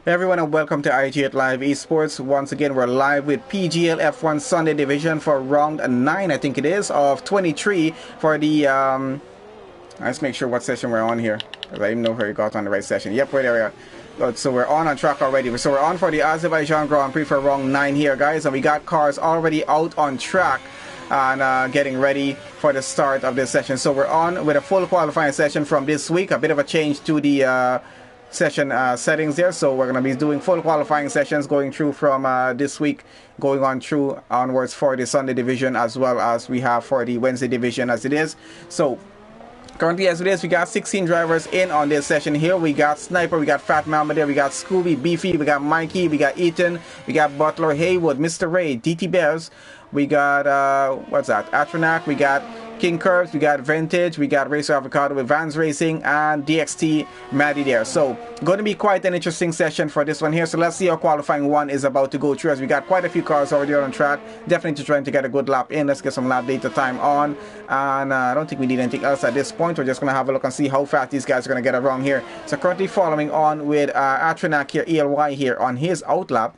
Hey everyone, and welcome to IG8Live Esports. Once again, we're live with PGL F1 Sunday Division for round 9, I think it is, of 23 for the, let's make sure what session we're on here, because I didn't know where you got on the right session. Yep, right there. Good, so we're on track already. So we're on for the Azerbaijan Grand Prix for round 9 here, guys, and we got cars already out on track and getting ready for the start of this session. So we're on with a full qualifying session from this week, a bit of a change to the session settings there, so we're going to be doing full qualifying sessions going through from this week going on through onwards for the Sunday division, as well as we have for the Wednesday division as it is. So currently as it is, we got 16 drivers in on this session here. We got Sniper, we got Fat Mamba there, we got Scooby, Beefy, we got Mikey, we got Ethan, we got Butler, Haywood, Mr. Ray, DT Bears, we got what's that, Atronac, we got King Curves, we got Vintage, we got Racer Avocado with Vans Racing, and DXT Maddie there. So going to be quite an interesting session for this one here. So let's see how qualifying one is about to go through, as we got quite a few cars already on track. Definitely trying to get a good lap in. Let's get some lap data time on, and I don't think we need anything else at this point. We're just going to have a look and see how fast these guys are going to get around here. So currently following on with Atronac here, ELY here on his outlap.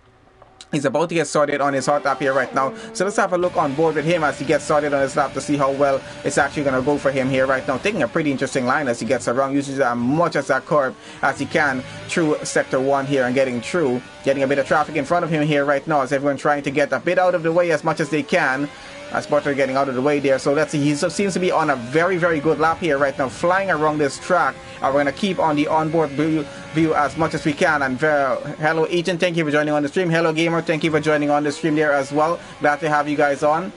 He's about to get started on his hot lap here right now. So let's have a look on board with him as he gets started on his lap to see how well it's actually going to go for him here right now. Taking a pretty interesting line as he gets around, using as much as that curve as he can through sector 1 here and getting through. Getting a bit of traffic in front of him here right now as everyone trying to get a bit out of the way as much as they can. As Butler getting out of the way there. So let's see, he seems to be on a very, very good lap here right now, flying around this track. We're going to keep on the onboard view as much as we can. And hello Ethan, thank you for joining on the stream. Hello Gamer, thank you for joining on the stream there as well. Glad to have you guys on.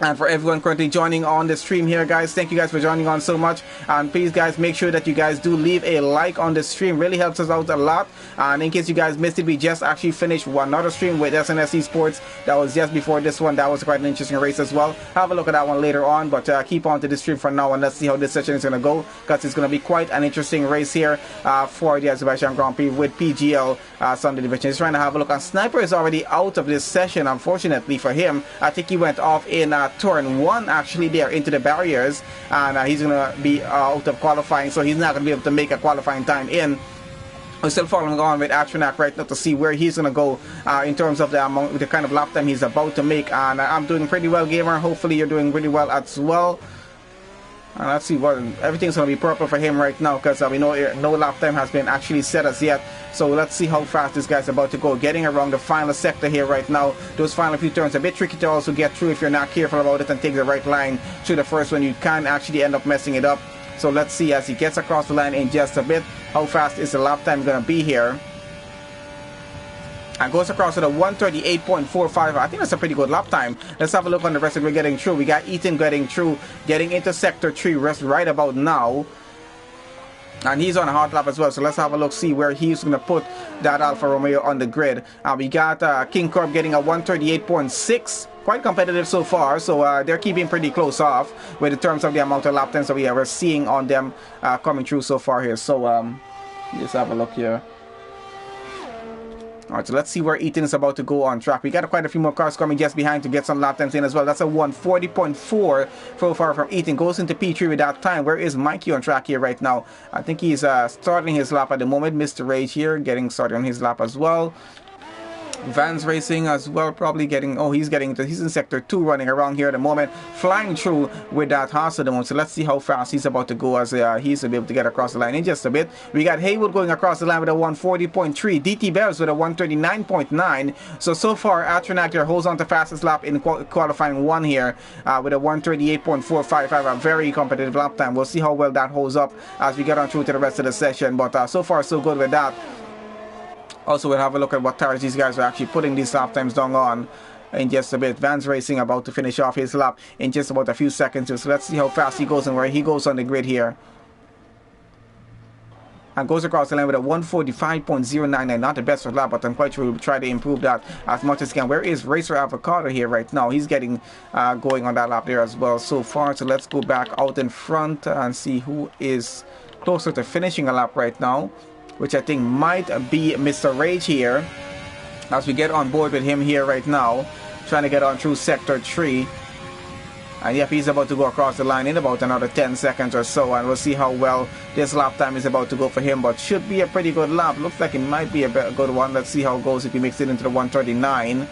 And for everyone currently joining on the stream here, guys, thank you guys for joining on so much. And please, guys, make sure that you guys do leave a like on the stream. Really helps us out a lot. And in case you guys missed it, we just actually finished another stream with SNS Esports. That was just before this one. That was quite an interesting race as well. Have a look at that one later on. But keep on to the stream for now, and let's see how this session is going to go, because it's going to be quite an interesting race here for the Azerbaijan Grand Prix with PGL Sunday Division. Just trying to have a look. And Sniper is already out of this session, unfortunately for him. I think he went off in turn 1 actually there into the barriers, and he's going to be out of qualifying, so he's not going to be able to make a qualifying time in. We're still following on with Atronac right now to see where he's going to go in terms of the amount, the kind of lap time he's about to make. And I'm doing pretty well, Gamer. Hopefully you're doing pretty well as well. Let's see what everything's going to be purple for him right now, because we know no lap time has been actually set as yet. So let's see how fast this guy's about to go. Getting around the final sector here right now. Those final few turns a bit tricky to also get through if you're not careful about it and take the right line through the first one. You can actually end up messing it up. So let's see as he gets across the line in just a bit. How fast is the lap time going to be here? And goes across with a 138.45. I think that's a pretty good lap time. Let's have a look on the rest that we're getting through. We got Ethan getting through, getting into sector 3 rest right about now. And he's on a hot lap as well. So let's have a look, see where he's going to put that Alfa Romeo on the grid. We got King Corp getting a 138.6. Quite competitive so far. So they're keeping pretty close off with the terms of the amount of lap times that we're seeing on them coming through so far here. So let's have a look here. Alright, so let's see where Ethan is about to go on track. We got quite a few more cars coming just behind to get some lap times in as well. That's a 140.4 so far from Ethan. Goes into P3 with that time. Where is Mikey on track here right now? I think he's starting his lap at the moment. Mr. Rage here getting started on his lap as well. Vans Racing as well, probably getting, he's in sector 2 running around here at the moment, flying through with that Haas at the moment. So let's see how fast he's about to go as he's able to get across the line in just a bit. We got Haywood going across the line with a 140.3, DT Bears with a 139.9. So far Atronac here holds on to fastest lap in qualifying 1 here with a 138.455, a very competitive lap time. We'll see how well that holds up as we get on through to the rest of the session, but so far so good with that. Also, we'll have a look at what tires these guys are actually putting these lap times down on in just a bit. Vans Racing about to finish off his lap in just about a few seconds. So let's see how fast he goes and where he goes on the grid here. And goes across the line with a 145.099. Not the best for lap, but I'm quite sure we'll try to improve that as much as he can. Where is Racer Avocado here right now? He's getting going on that lap there as well so far. So let's go back out in front and see who is closer to finishing a lap right now, which I think might be Mr. Rage here, as we get on board with him here right now, trying to get on through sector 3. And yep, he's about to go across the line in about another 10 seconds or so, and we'll see how well this lap time is about to go for him, but should be a pretty good lap. Looks like it might be a good one. Let's see how it goes if he makes it into the 139.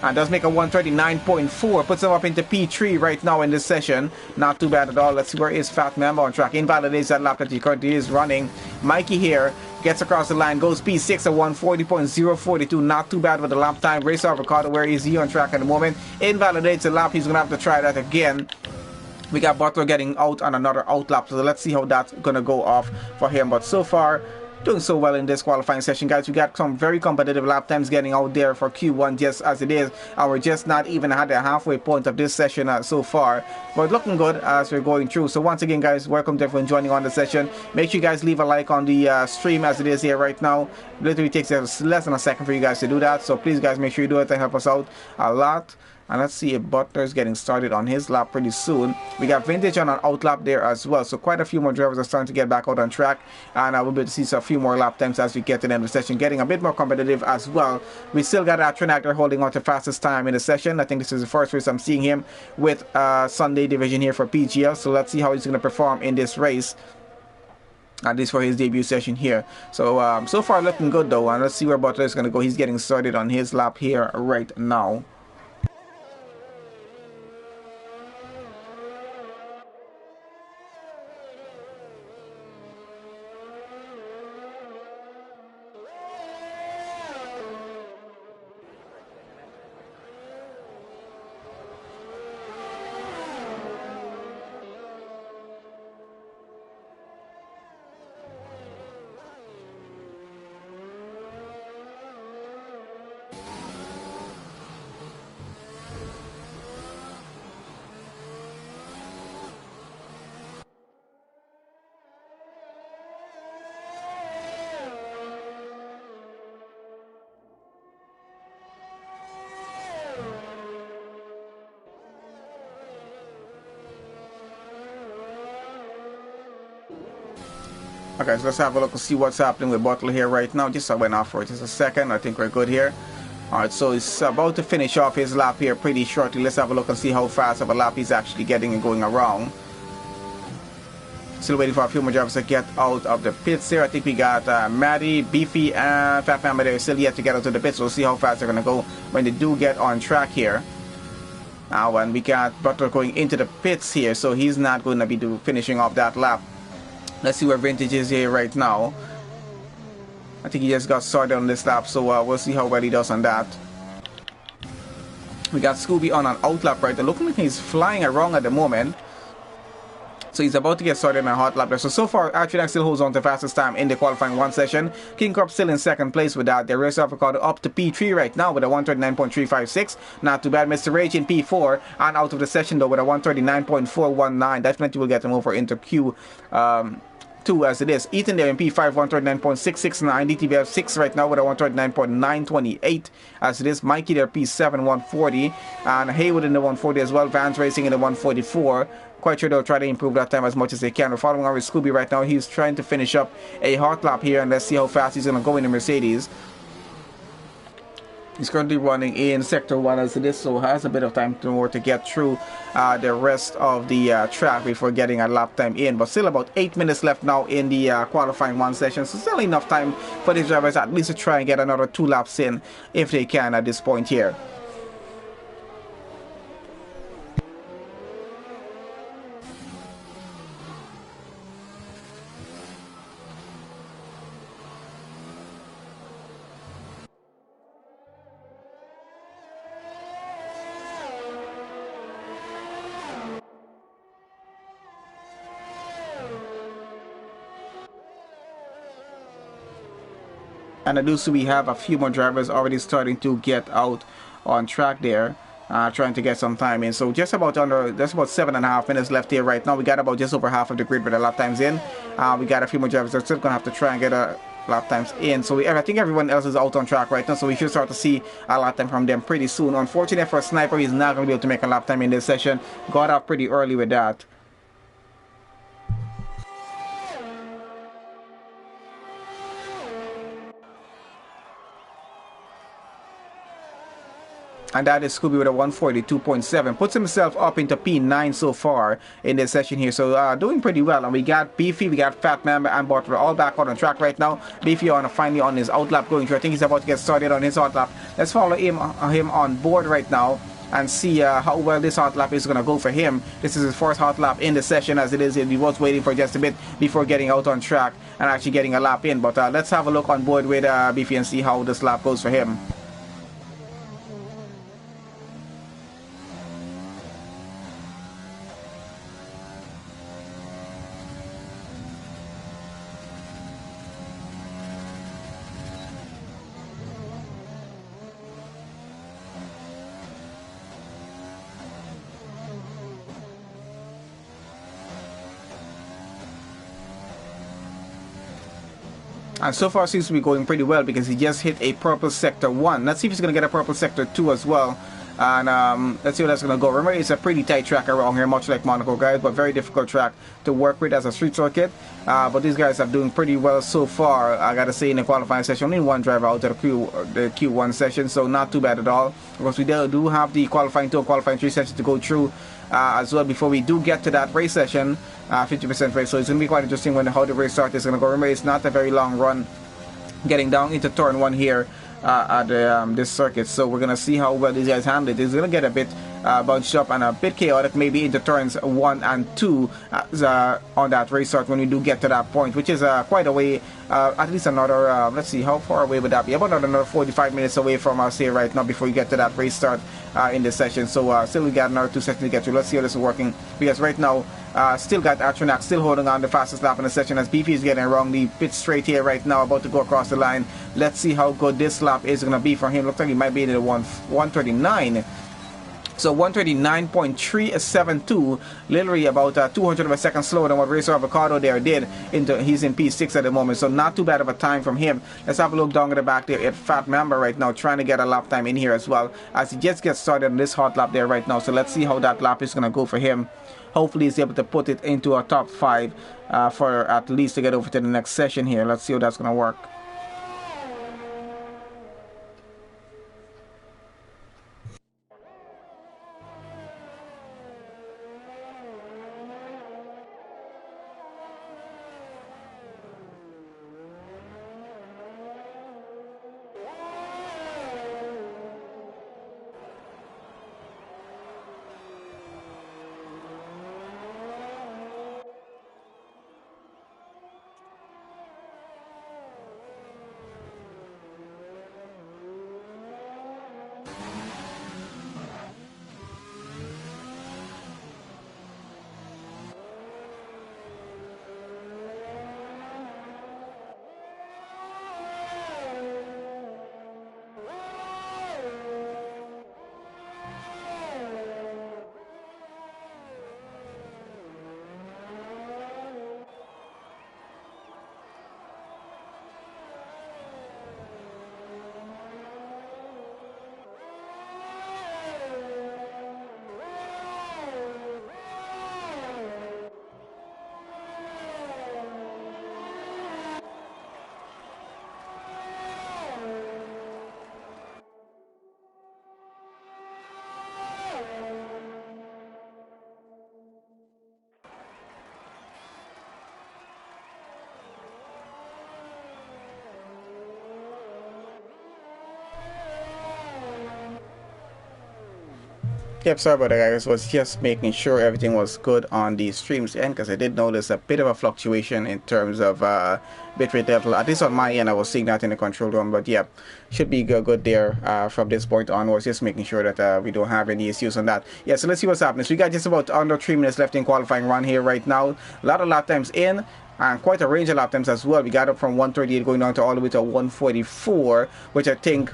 And does make a 139.4, puts him up into P3 right now in this session. Not too bad at all. Let's see where is Fat Member on track. Invalidates that lap that he currently is running. Mikey here gets across the line, goes P6 at 140.042. Not too bad with the lap time. Race Avocado, where is he on track at the moment? Invalidates the lap. He's going to have to try that again. We got Butler getting out on another out lap, so let's see how that's going to go off for him. But so far, doing so well in this qualifying session, guys. We got some very competitive lap times getting out there for Q1 just as it is, and we're just not even at the halfway point of this session so far, but looking good as we're going through. So once again, guys, welcome to everyone joining on the session. Make sure you guys leave a like on the stream as it is here right now. It literally takes less than a second for you guys to do that, so please guys, make sure you do it to help us out a lot. And let's see if Butler's getting started on his lap pretty soon. We got Vintage on an out lap there as well. So quite a few more drivers are starting to get back out on track. And we'll be able to see a few more lap times as we get to the end of the session. Getting a bit more competitive as well. We still got Atronactor holding on to fastest time in the session. I think this is the first race I'm seeing him with Sunday division here for PGL. So let's see how he's going to perform in this race. At least for his debut session here. So, so far looking good though. And let's see where Butler is going to go. He's getting started on his lap here right now. Okay, so let's have a look and see what's happening with Butler here right now. Just I went off for just a second. I think we're good here. Alright, so he's about to finish off his lap here pretty shortly. Let's have a look and see how fast of a lap he's actually getting and going around. Still waiting for a few more drivers to get out of the pits here. I think we got Maddie, Beefy, and Fat Mamba there still yet to get out of the pits. We'll see how fast they're going to go when they do get on track here. Now, and we got Butler going into the pits here, so he's not going to be finishing off that lap. Let's see where Vintage is here right now. I think he just got started on this lap, so we'll see how well he does on that. We got Scooby on an out lap right there. Looking like he's flying around at the moment. So he's about to get started in a hot lap there. So far, Archie still holds on to fastest time in the qualifying one session. King Corp still in second place with that. The race avocado up to P3 right now with a 139.356. Not too bad. Mr. Rage in P4 and out of the session though with a 139.419. Definitely will get him over into Q. 2 as it is. Ethan there in P5 139.669. DTBF 6 right now with a 139.928 as it is. Mikey there P7 140 and Haywood in the 140 as well. Vans Racing in the 144. Quite sure they'll try to improve that time as much as they can. We're following on with Scooby right now. He's trying to finish up a hot lap here and let's see how fast he's going to go in the Mercedes. He's currently running in Sector 1 as it is, so has a bit of time more to get through the rest of the track before getting a lap time in. But still about 8 minutes left now in the qualifying one session, so still enough time for these drivers at least to try and get another 2 laps in if they can at this point here. And I do see we have a few more drivers already starting to get out on track there, trying to get some time in. So just about under, that's about 7.5 minutes left here right now. We got about just over half of the grid with the lap times in. We got a few more drivers that are still going to have to try and get a lap times in. So I think everyone else is out on track right now, so we should start to see a lap time from them pretty soon. Unfortunately for Sniper, he's not going to be able to make a lap time in this session. Got out pretty early with that. and that is Scooby with a 142.7. Puts himself up into P9 so far in this session here. So doing pretty well. And we got Beefy, we got Fat Member, and Butler all back out on track right now. Beefy finally on his outlap going through. I think he's about to get started on his outlap. Let's follow him on board right now and see how well this hot lap is going to go for him. This is his first hot lap in the session, as it is. He was waiting for just a bit before getting out on track and actually getting a lap in. But let's have a look on board with Beefy and see how this lap goes for him. And so far seems to be going pretty well because he just hit a purple sector 1. Let's see if he's going to get a purple sector 2 as well. And let's see how that's going to go. Remember, it's a pretty tight track around here, much like Monaco, guys, but very difficult track to work with as a street circuit. But these guys are doing pretty well so far. I got to say, in the qualifying session, only one driver out of the Q1 session, so not too bad at all. Of course, we do have the qualifying 2 and qualifying 3 sessions to go through as well before we do get to that race session, 50% race. So it's going to be quite interesting when how the race start is going to go. Remember, it's not a very long run getting down into turn 1 here at this circuit. So we're going to see how well these guys handle it. It's going to get a bit bunched up and a bit chaotic maybe into turns 1 and 2 on that race start when we do get to that point, which is quite a way, at least another, let's see, how far away would that be? About another 45 minutes away from us here right now before you get to that race start in this session. So still we got another 2 sessions to get through. Let's see how this is working, because right now still got Atronax still holding on the fastest lap in the session as Beefy is getting around the pit straight here right now, about to go across the line. Let's see how good this lap is going to be for him. Looks like he might be in the 139. So 139.372, literally about 200 of a second slower than what Racer Avocado there did. He's in P6 at the moment, so not too bad of a time from him. Let's have a look down at the back there at Fat Member right now, trying to get a lap time in here as well, as he just gets started on this hot lap there right now. So let's see how that lap is going to go for him. Hopefully he's able to put it into a top 5 for at least to get over to the next session here. Let's see how that's going to work. Yep, sorry about that, guys. Was just making sure everything was good on the stream's end, because I did notice a bit of a fluctuation in terms of bitrate level. At least on my end, I was seeing that in the control room. But yeah, should be good there from this point onwards. Just making sure that we don't have any issues on that. Yeah, so let's see what's happening. So we got just about under 3 minutes left in qualifying run here right now. A lot of lap times in, and quite a range of lap times as well. We got up from 138 going down to all the way to 144, which I think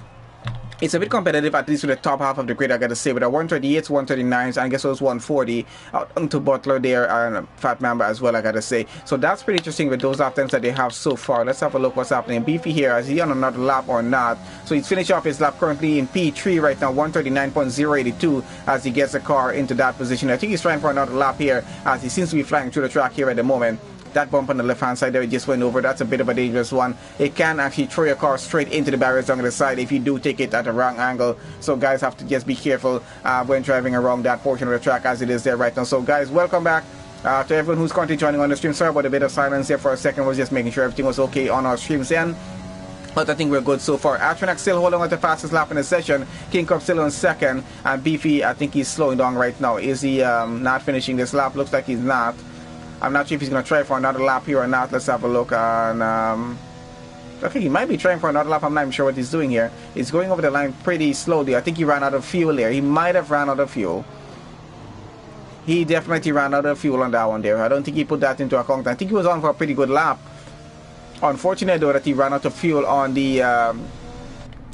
it's a bit competitive, at least with the top half of the grid, I gotta say, with a 138s, 139s, and I guess it was 140 out onto Butler there and Fat Mamba as well, I gotta say. So that's pretty interesting with those lap times that they have so far. Let's have a look what's happening. Beefy here, is he on another lap or not? So he's finished off his lap currently in P3 right now, 139.082, as he gets the car into that position. I think he's trying for another lap here, as he seems to be flying through the track here at the moment. That bump on the left hand side there, it just went over. That's a bit of a dangerous one. It can actually throw your car straight into the barriers on the side if you do take it at the wrong angle. So guys have to just be careful when driving around that portion of the track as it is there right now. So guys, welcome back to everyone who's currently joining on the stream. Sorry about a bit of silence there for a second. We're just making sure everything was okay on our streams end. But I think we're good so far. Atronax still holding on to the fastest lap in the session. King Cup still on second. And Beefy, I think he's slowing down right now. Is he not finishing this lap? Looks like he's not. I'm not sure if he's going to try for another lap here or not. Let's have a look. And I think he might be trying for another lap. I'm not even sure what he's doing here. He's going over the line pretty slowly. I think he ran out of fuel there. He might have ran out of fuel. He definitely ran out of fuel on that one there. I don't think he put that into account. I think he was on for a pretty good lap. Unfortunately though that he ran out of fuel on the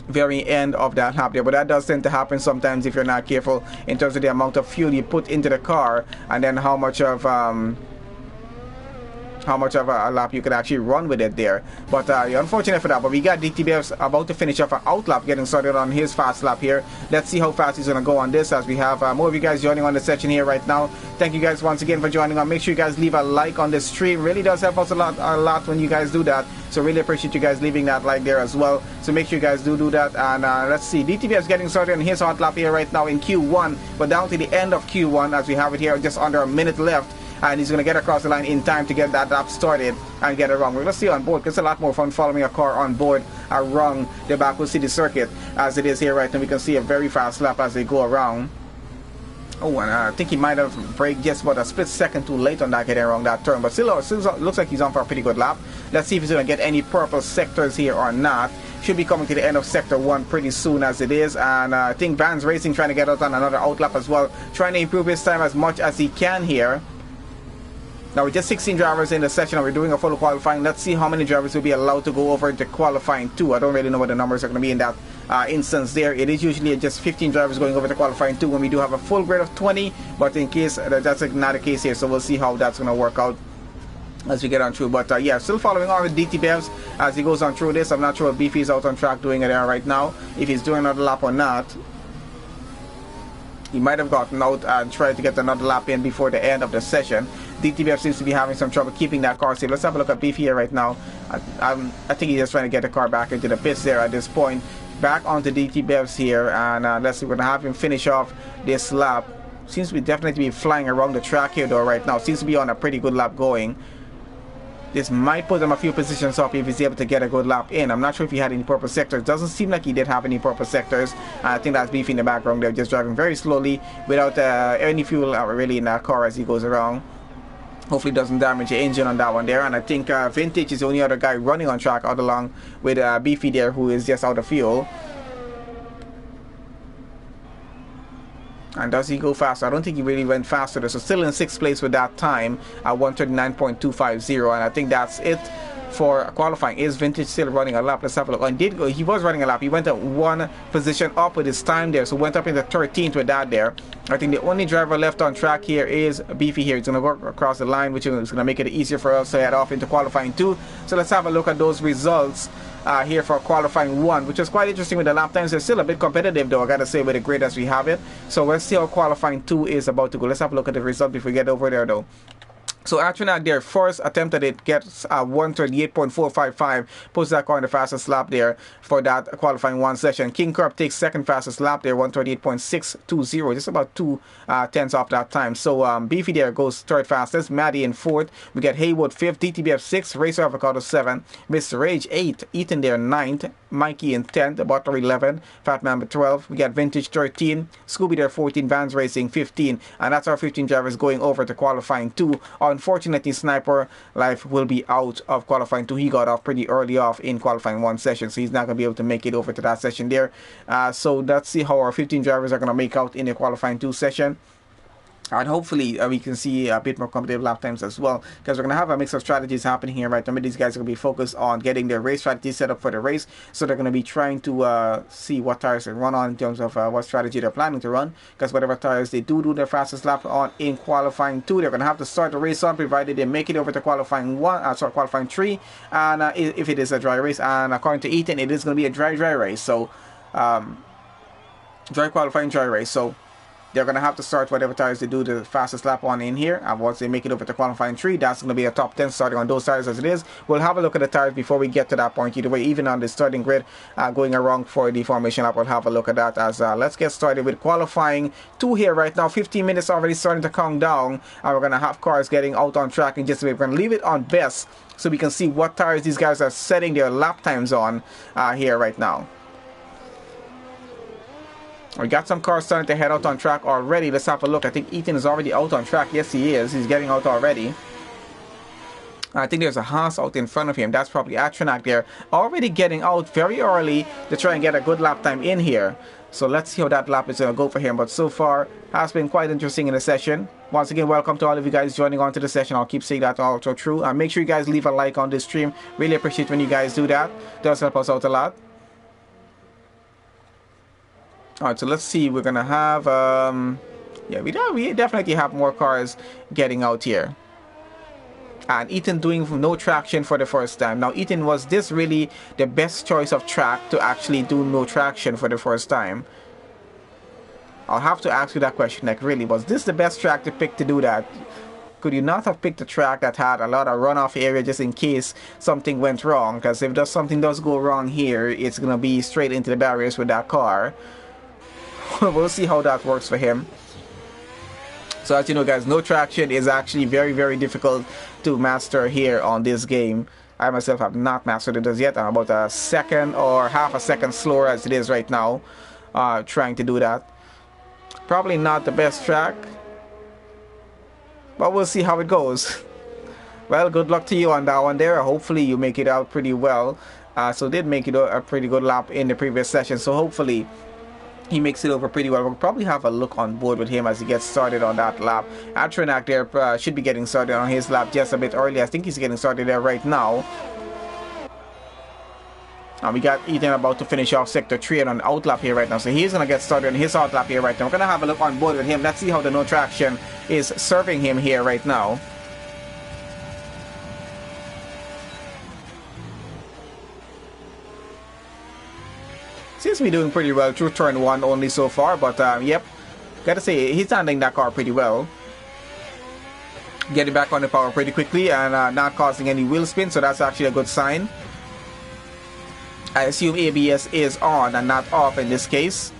very end of that lap there, but that does tend to happen sometimes if you're not careful in terms of the amount of fuel you put into the car and then how much of a lap you could actually run with it there. But unfortunate for that. But we got DTBF's about to finish off an out lap, getting started on his fast lap here. Let's see how fast he's going to go on this as we have more of you guys joining on the session here right now. Thank you guys once again for joining on. Make sure you guys leave a like on this stream. Really does help us a lot when you guys do that. So really appreciate you guys leaving that like there as well. So make sure you guys do that. And let's see, DTBF's getting started on his hot lap here right now in Q1. But down to the end of Q1 as we have it here, just under a minute left. And he's going to get across the line in time to get that lap started and get it wrong. We're going to see on board because it's a lot more fun following a car on board around the Baku City circuit as it is here right now. We can see a very fast lap as they go around. Oh, and I think he might have braked just about a split second too late on that getting around that turn. But still looks like he's on for a pretty good lap. Let's see if he's going to get any purple sectors here or not. Should be coming to the end of Sector 1 pretty soon as it is. And I think Vans Racing trying to get out on another outlap as well. Trying to improve his time as much as he can here. Now we're just 16 drivers in the session and we're doing a full qualifying. Let's see how many drivers will be allowed to go over to qualifying 2. I don't really know what the numbers are going to be in that instance there. It is usually just 15 drivers going over to qualifying 2 when we do have a full grid of 20. But in case that's not the case here, so we'll see how that's going to work out as we get on through. But yeah, still following on with DT Bevs as he goes on through this. I'm not sure if Beefy is out on track doing it there right now, if he's doing another lap or not. He might have gotten out and tried to get another lap in before the end of the session. DTBF seems to be having some trouble keeping that car safe. Let's have a look at Beefy here right now. I think he's just trying to get the car back into the pits there at this point. Back onto DTBFs here, and let's see, we're going to have him finish off this lap. Seems to be definitely be flying around the track here though right now. Seems to be on a pretty good lap going. This might put him a few positions up if he's able to get a good lap in. I'm not sure if he had any purple sectors. Doesn't seem like he did have any purple sectors. I think that's Beefy in the background. They're just driving very slowly without any fuel really in that car as he goes around. Hopefully doesn't damage the engine on that one there. And I think Vintage is the only other guy running on track out along with Beefy there, who is just out of fuel. And does he go faster? I don't think he really went faster. So still in 6th place with that time at 139.250. And I think that's it for qualifying. Is Vintage still running a lap? Let's have a look. And he was running a lap. He went up 1 position up with his time there. So went up into 13th with that there. I think the only driver left on track here is Beefy here. He's going to work across the line, which is going to make it easier for us to head off into qualifying 2. So let's have a look at those results here for qualifying 1, which is quite interesting with the lap times. They're still a bit competitive though, I gotta say, with the grid as we have it. So let's see how qualifying 2 is about to go. Let's have a look at the result before we get over there though. So Atronax, their first attempt at it gets 138.455, puts that car in the fastest lap there for that qualifying 1 session. King Corp takes second fastest lap there, 138.620, just about 2 tenths off that time. So Beefy there goes 3rd fastest, Maddie in 4th, we get Haywood 5th, DTBF 6th, Racer Avocado 7th, Mr. Rage 8th, Ethan there 9th, Mikey in 10th, Butler 11th, Fat Man 12th, we got Vintage 13, Scooby there 14, Vans Racing 15, and that's our 15 drivers going over to qualifying 2. Unfortunately, Sniper Life will be out of qualifying 2. He got off pretty early off in qualifying 1 session, so he's not going to be able to make it over to that session there. So let's see how our 15 drivers are going to make out in the qualifying 2 session. And hopefully we can see a bit more competitive lap times as well, because we're going to have a mix of strategies happening here right now. These guys are going to be focused on getting their race strategy set up for the race, so they're going to be trying to see what tires they run on in terms of what strategy they're planning to run, because whatever tires they do their fastest lap on in qualifying 2, they're going to have to start the race on, provided they make it over to qualifying 3, and if it is a dry race. And according to Ethan, it is going to be a dry race, so dry qualifying, dry race. So they're going to have to start whatever tires they do the fastest lap on in here. And once they make it over to qualifying 3, that's going to be a top 10 starting on those tires as it is. We'll have a look at the tires before we get to that point. Either way, even on the starting grid, going around for the formation lap, we'll have a look at that. As let's get started with qualifying 2 here right now. 15 minutes already starting to count down. And we're going to have cars getting out on track in just a bit. We're going to leave it on best so we can see what tires these guys are setting their lap times on here right now. We got some cars starting to head out on track already. Let's have a look. I think Ethan is already out on track. Yes, he is. He's getting out already. I think there's a Haas out in front of him. That's probably Atronac there. Already getting out very early to try and get a good lap time in here. So let's see how that lap is going to go for him. But so far, has been quite interesting in the session. Once again, welcome to all of you guys joining on to the session. I'll keep saying that also true. Make sure you guys leave a like on this stream. Really appreciate when you guys do that. Does help us out a lot. Alright, so let's see. We're gonna have yeah, we definitely have more cars getting out here. And Ethan doing no traction for the first time. Now, Ethan, was this really the best choice of track to actually do no traction for the first time? I'll have to ask you that question. Like, really, was this the best track to pick to do that? Could you not have picked a track that had a lot of runoff area just in case something went wrong? Because if something does go wrong here, it's gonna be straight into the barriers with that car. We'll see how that works for him. So as you know, guys, no traction is actually very, very difficult to master here on this game. I myself have not mastered it as yet. I'm about a second or half a second slower as it is right now, trying to do that. Probably not the best track, but we'll see how it goes. Well, good luck to you on that one there. Hopefully you make it out pretty well. So did make it a pretty good lap in the previous session, so hopefully he makes it over pretty well. We'll probably have a look on board with him as he gets started on that lap. Atronac there should be getting started on his lap just a bit early. I think he's getting started there right now. And we got Ethan about to finish off sector 3 and on out lap here right now. So he's going to get started on his out lap here right now. We're going to have a look on board with him. Let's see how the no traction is serving him here right now. Seems to be doing pretty well through turn 1 only so far, but yep, gotta say he's handling that car pretty well. Getting back on the power pretty quickly and not causing any wheel spin, so that's actually a good sign. I assume ABS is on and not off in this case.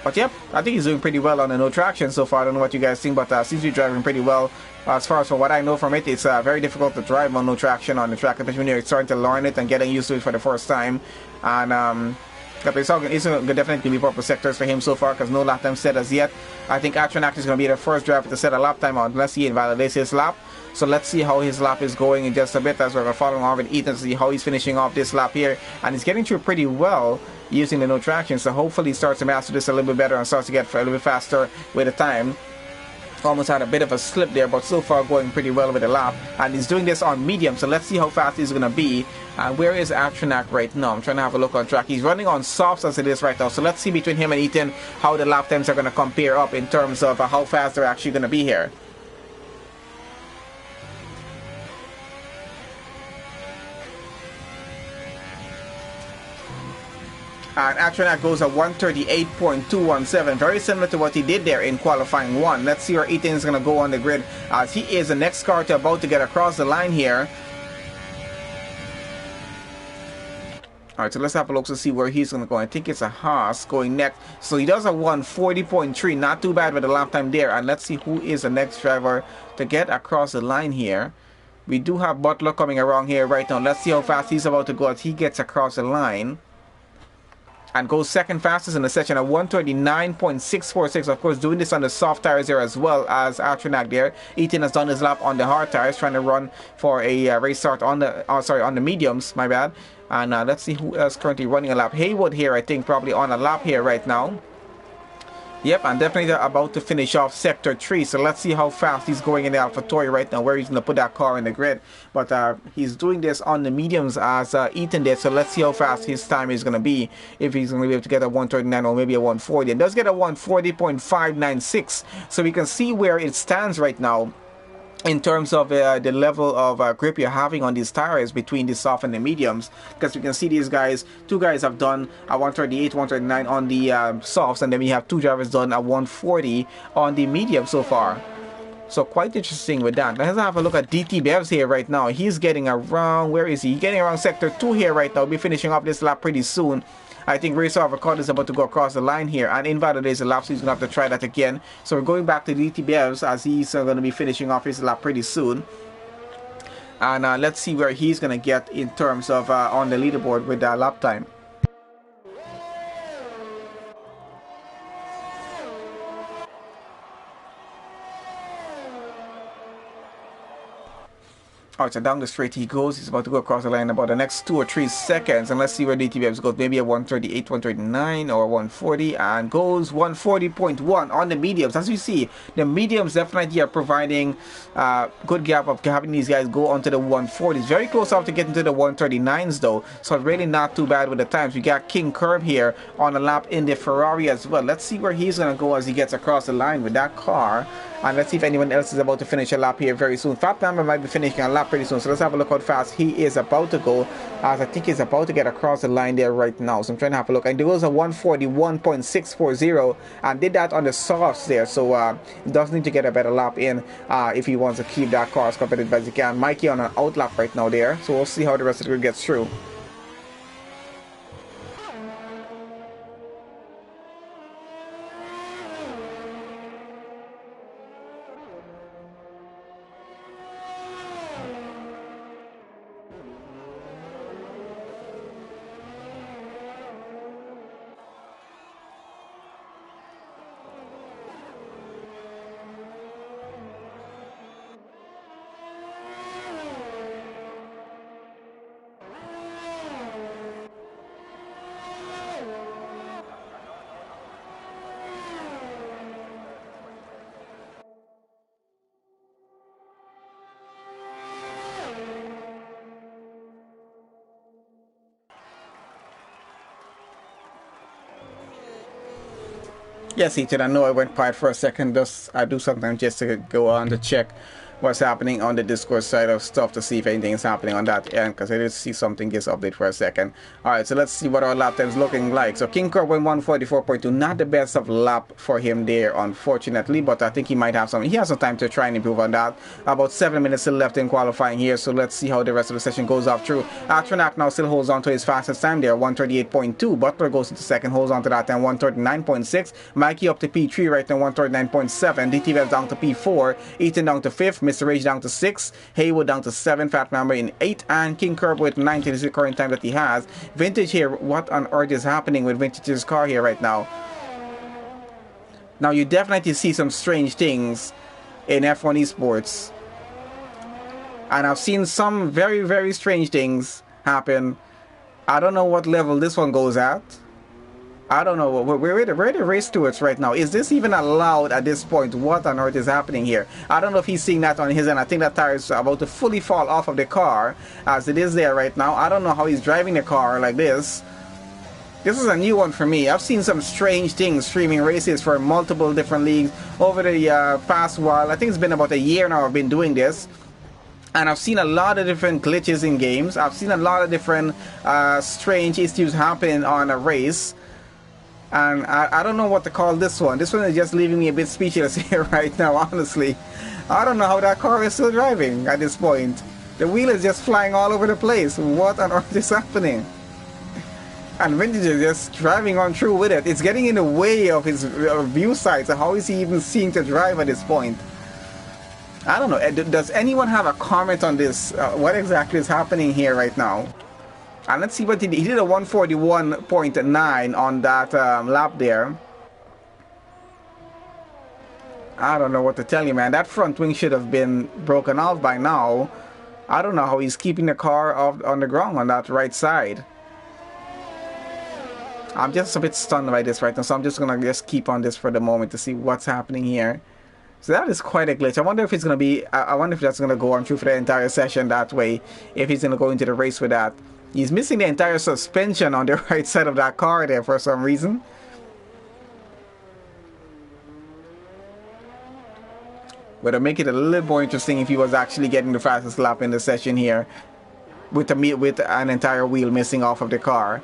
But yep, I think he's doing pretty well on the no traction so far. I don't know what you guys think, but seems to be driving pretty well. As far as from what I know from it, it's very difficult to drive on no traction on the track, especially when you're starting to learn it and getting used to it for the first time. And it's definitely be purple sectors for him so far because no lap time set as yet. I think Atronac is going to be the first driver to set a lap time unless he invalidates his lap. So let's see how his lap is going in just a bit as we're following on with Ethan to see how he's finishing off this lap here. And he's getting through pretty well using the no traction. So hopefully he starts to master this a little bit better and starts to get a little bit faster with the time. Almost had a bit of a slip there, but so far going pretty well with the lap. And he's doing this on medium, so let's see how fast he's going to be. And where is Atronac right now? I'm trying to have a look on track. He's running on softs as it is right now. So let's see between him and Ethan how the lap times are going to compare up in terms of how fast they're actually going to be here. And Atronac goes at 138.217, very similar to what he did there in qualifying 1. Let's see where Ethan is going to go on the grid as he is the next car to about to get across the line here. Alright, so let's have a look to see where he's going to go. I think it's a Haas going next. So he does a 140.3, not too bad with the lap time there. And let's see who is the next driver to get across the line here. We do have Butler coming around here right now. Let's see how fast he's about to go as he gets across the line. And goes second fastest in the session at 139.646. Of course, doing this on the soft tires there as well as Atronac there. Ethan has done his lap on the hard tires, trying to run for a race start on the on the mediums. My bad. And let's see who else currently running a lap. Haywood here, I think, probably on a lap here right now. Yep, and definitely about to finish off sector 3. So let's see how fast he's going in the AlphaTauri right now, where he's going to put that car in the grid. But he's doing this on the mediums as Ethan did. So let's see how fast his time is going to be. If he's going to be able to get a 139 or maybe a 140. It does get a 140.596. So we can see where it stands right now. in terms of the level of grip you're having on these tires between the soft and the mediums, because you can see these guys, two guys have done a 138, 139 on the softs, and then we have two drivers done a 140 on the medium so far. So quite interesting with that. Let's have a look at DT Bevs here right now. He's getting around, where is he? He's getting around sector 2 here right now. We'll be finishing up this lap pretty soon. I think Racer Avocado is about to go across the line here, and invalidates the lap, so he's going to have to try that again. So we're going back to DT Bevs as he's going to be finishing off his lap pretty soon. And let's see where he's going to get in terms of on the leaderboard with that lap time. Alright, so down the straight he goes. He's about to go across the line about the next 2 or 3 seconds. And let's see where DT Bevs goes. Maybe a 138, 139 or 140. And goes 140.1 on the mediums. As you see, the mediums definitely are providing good gap of having these guys go onto the 140s. Very close off to getting to the 139s though. So really not too bad with the times. We got King Curb here on a lap in the Ferrari as well. Let's see where he's going to go as he gets across the line with that car. And let's see if anyone else is about to finish a lap here very soon. Fat Number might be finishing a lap pretty soon. So let's have a look how fast he is about to go. As I think he's about to get across the line there right now. So I'm trying to have a look. And there was a 141.640 and did that on the softs there. So he does need to get a better lap in if he wants to keep that car as competitive as he can. Mikey on an out lap right now there. So we'll see how the rest of the grid gets through. Yes, Ethan, I know I went quiet for a second. I do sometimes just to go on to check what's happening on the Discord side of stuff to see if anything is happening on that end, because I did see something just update for a second. Alright, so let's see what our lap time's looking like. So King Curb went 144.2, not the best of lap for him there, unfortunately, but I think he might have he has some time to try and improve on that. About 7 minutes still left in qualifying here, so let's see how the rest of the session goes off through. Atronak now still holds on to his fastest time there, 138.2. Butler goes into second, holds on to that time, 139.6. Mikey up to P3 right now, 139.7. DT Bevs down to P4. Ethan down to 5th. Mr. Rage down to 6. Haywood down to 7. Fat Number in 8. And King Curb with 19 is the current time that he has. Vintage here, what on earth is happening with Vintage's car here right now? Now you definitely see some strange things in F1 Esports. And I've seen some very, very strange things happen. I don't know what level this one goes at. I don't know. We're at the race stewards right now. Is this even allowed at this point? What on earth is happening here? I don't know if he's seeing that on his end. I think that tire is about to fully fall off of the car as it is there right now. I don't know how he's driving the car like this. This is a new one for me. I've seen some strange things streaming races for multiple different leagues over the past while. I think it's been about a year now I've been doing this. And I've seen a lot of different glitches in games. I've seen a lot of different strange issues happen on a race. And I don't know what to call this one. This one is just leaving me a bit speechless here right now, honestly. I don't know how that car is still driving at this point. The wheel is just flying all over the place. What on earth is happening? And Vintage is just driving on through with it. It's getting in the way of his view sight. So how is he even seeing to drive at this point? I don't know. Does anyone have a comment on this? What exactly is happening here right now? And let's see what he did. He did a 141.9 on that lap there. I don't know what to tell you, man. That front wing should have been broken off by now. I don't know how he's keeping the car on the ground on that right side. I'm just a bit stunned by this right now, so I'm just going to just keep on this for the moment to see what's happening here. So that is quite a glitch. I wonder if it's going to be... I wonder if that's going to go on through for the entire session that way, if he's going to go into the race with that. He's missing the entire suspension on the right side of that car there for some reason. But it'll make it a little more interesting if he was actually getting the fastest lap in the session here with an entire wheel missing off of the car.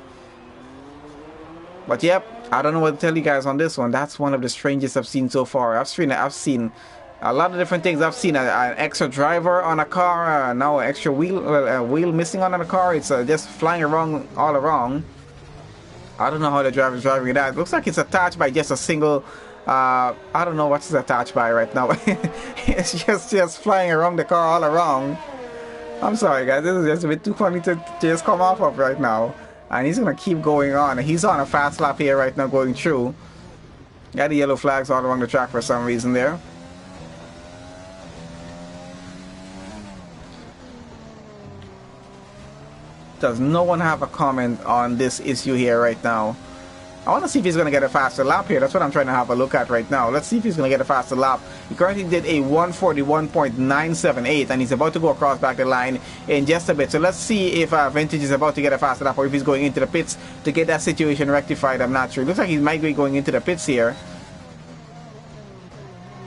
But yep, I don't know what to tell you guys on this one. That's one of the strangest I've seen so far. I've seen a lot of different things. I've seen an extra driver on a car, now an extra wheel missing on a car. It's just flying around all around. I don't know how the driver's driving that. It looks like it's attached by just a single. I don't know what's attached by right now. It's just flying around the car all around. I'm sorry guys, this is just a bit too funny to just come off of right now. And he's gonna keep going on. He's on a fast lap here right now going through. Got the yellow flags all along the track for some reason there. Does no one have a comment on this issue here right now? I want to see if he's going to get a faster lap here. That's what I'm trying to have a look at right now. Let's see if he's going to get a faster lap. He currently did a 141.978 and he's about to go across back the line in just a bit. So let's see if Vintage is about to get a faster lap or if he's going into the pits to get that situation rectified. I'm not sure. It looks like he might be going into the pits here.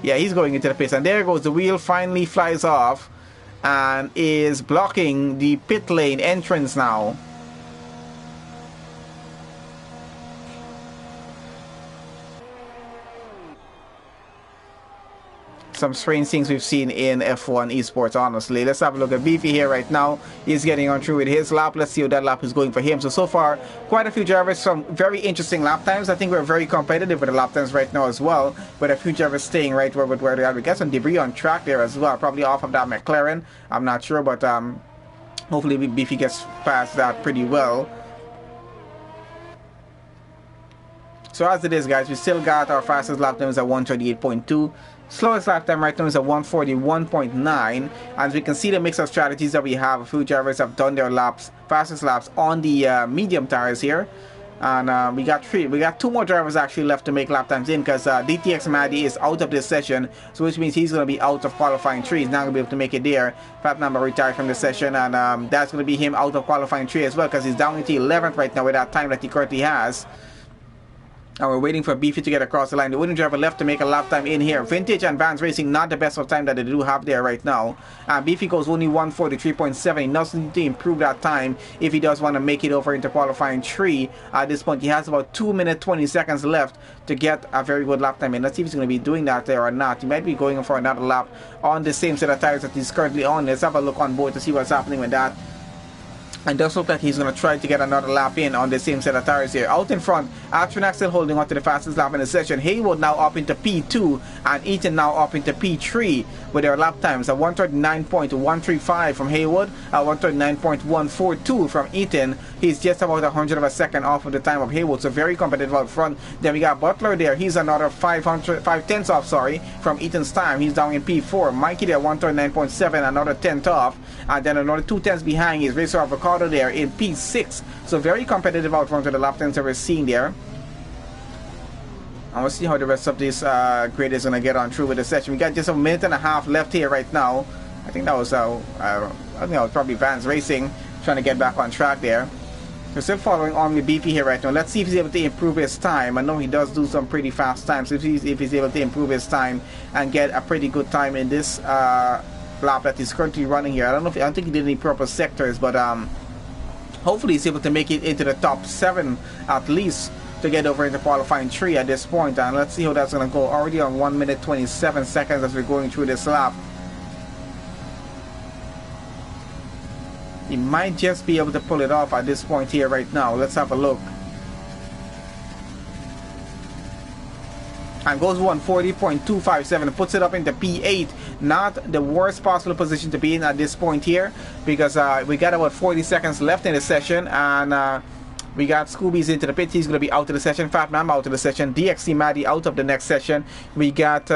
Yeah, he's going into the pits. And there goes the wheel, finally flies off and is blocking the pit lane entrance now. Some strange things we've seen in F1 esports, honestly. Let's have a look at Beefy here right now. He's getting on through with his lap. Let's see how that lap is going for him. So far, quite a few drivers, some very interesting lap times. I think we're very competitive with the lap times right now as well. But a few drivers staying right where they are. We got some debris on track there as well. Probably off of that McLaren. I'm not sure, but hopefully Beefy gets past that pretty well. So as it is, guys, we still got our fastest lap times at 138.2. Slowest lap time right now is at 141.9, and we can see the mix of strategies that we have. A few drivers have done their fastest laps on the medium tires here, and we got two more drivers actually left to make lap times in, because DTX Maddie is out of this session, so which means he's going to be out of qualifying 3. He's not going to be able to make it there. Fat Number retired from the session, and that's going to be him out of qualifying 3 as well, because he's down into 11th right now with that time that he currently has. And we're waiting for Beefy to get across the line. The winning driver left to make a lap time in here. Vintage and Vans Racing, not the best of time that they do have there right now. And Beefy goes only 143.7. He does need to improve that time if he does want to make it over into qualifying 3. At this point, he has about 2 minutes 20 seconds left to get a very good lap time in. Let's see if he's going to be doing that there or not. He might be going for another lap on the same set of tires that he's currently on. Let's have a look on board to see what's happening with that. And does look like he's going to try to get another lap in on the same set of tires here. Out in front, Atronax still holding on to the fastest lap in the session. Haywood now up into P2 and Eaton now up into P3 with their lap times at 139.135 from Haywood, at 139.142 from Eaton. He's just about 100 of a second off of the time of Haywood, so very competitive out front. Then we got Butler there. He's another 5/10 off, from Eaton's time. He's down in P4. Mikey there, 139.7, another 10th off. And then another 2/10 behind is Racer Avocado there in P6. So very competitive out front with the lap times that we're seeing there. And we'll see how the rest of this grid is going to get on through with the session. We got just a minute and a half left here right now. I think that was probably Vans Racing trying to get back on track there. We're still following on with BP here right now. Let's see if he's able to improve his time. I know he does do some pretty fast times. So if he's able to improve his time and get a pretty good time in this lap that he's currently running here. I don't think he did any proper sectors, but hopefully he's able to make it into the top 7 at least to get over into qualifying 3 at this point. And let's see how that's going to go. Already on 1 minute 27 seconds as we're going through this lap. He might just be able to pull it off at this point here right now. Let's have a look. And goes 140.257, puts it up into P8. Not the worst possible position to be in at this point here, because we got about 40 seconds left in the session, and we got Scooby's into the pit. He's going to be out of the session. Fat Man out of the session. DXC Maddie out of the next session. We got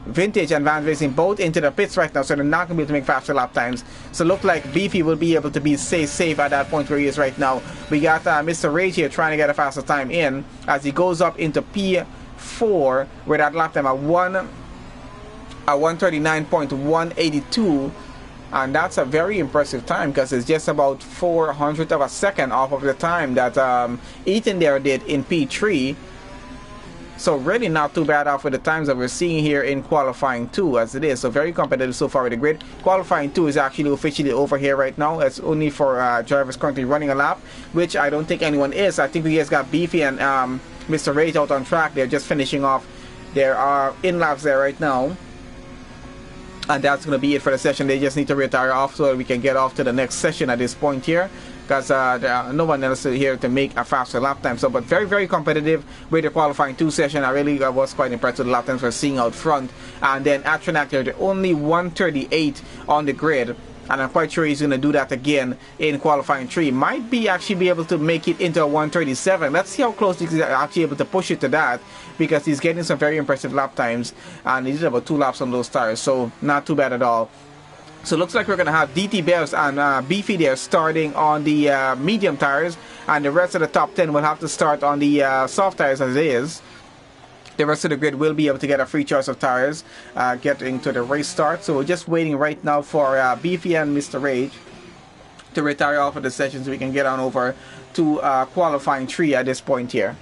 Vintage and Van Racing both into the pits right now, so they're not going to be able to make faster lap times. So look like Beefy will be able to be safe at that point where he is right now. We got Mr. Rage here trying to get a faster time in as he goes up into P4 with that lap time at 139.182, and that's a very impressive time because it's just about 400th of a second off of the time that Ethan there did in P3. So really not too bad off with the times that we're seeing here in qualifying 2 as it is. So very competitive so far with the grid. Qualifying 2 is actually officially over here right now. It's only for drivers currently running a lap, which I don't think anyone is. I think we just got Beefy and Mr. Rage out on track. They're just finishing off their in laps there right now. And that's going to be it for the session. They just need to retire off so that we can get off to the next session at this point here, because no one else is here to make a faster lap time. So, but very, very competitive with the qualifying 2 session. I really was quite impressed with the lap times we're seeing out front. And then Atronac, they're only 138 on the grid. And I'm quite sure he's going to do that again in qualifying 3. Might be actually be able to make it into a 137. Let's see how close he's actually able to push it to that, because he's getting some very impressive lap times, and he did about 2 laps on those tires, so not too bad at all. So it looks like we're going to have DT Bevs and Beefy there starting on the medium tires, and the rest of the top 10 will have to start on the soft tires as it is. The rest of the grid will be able to get a free choice of tires getting to the race start. So we're just waiting right now for Beefy and Mr. Rage to retire off of the session so we can get on over to qualifying 3 at this point here.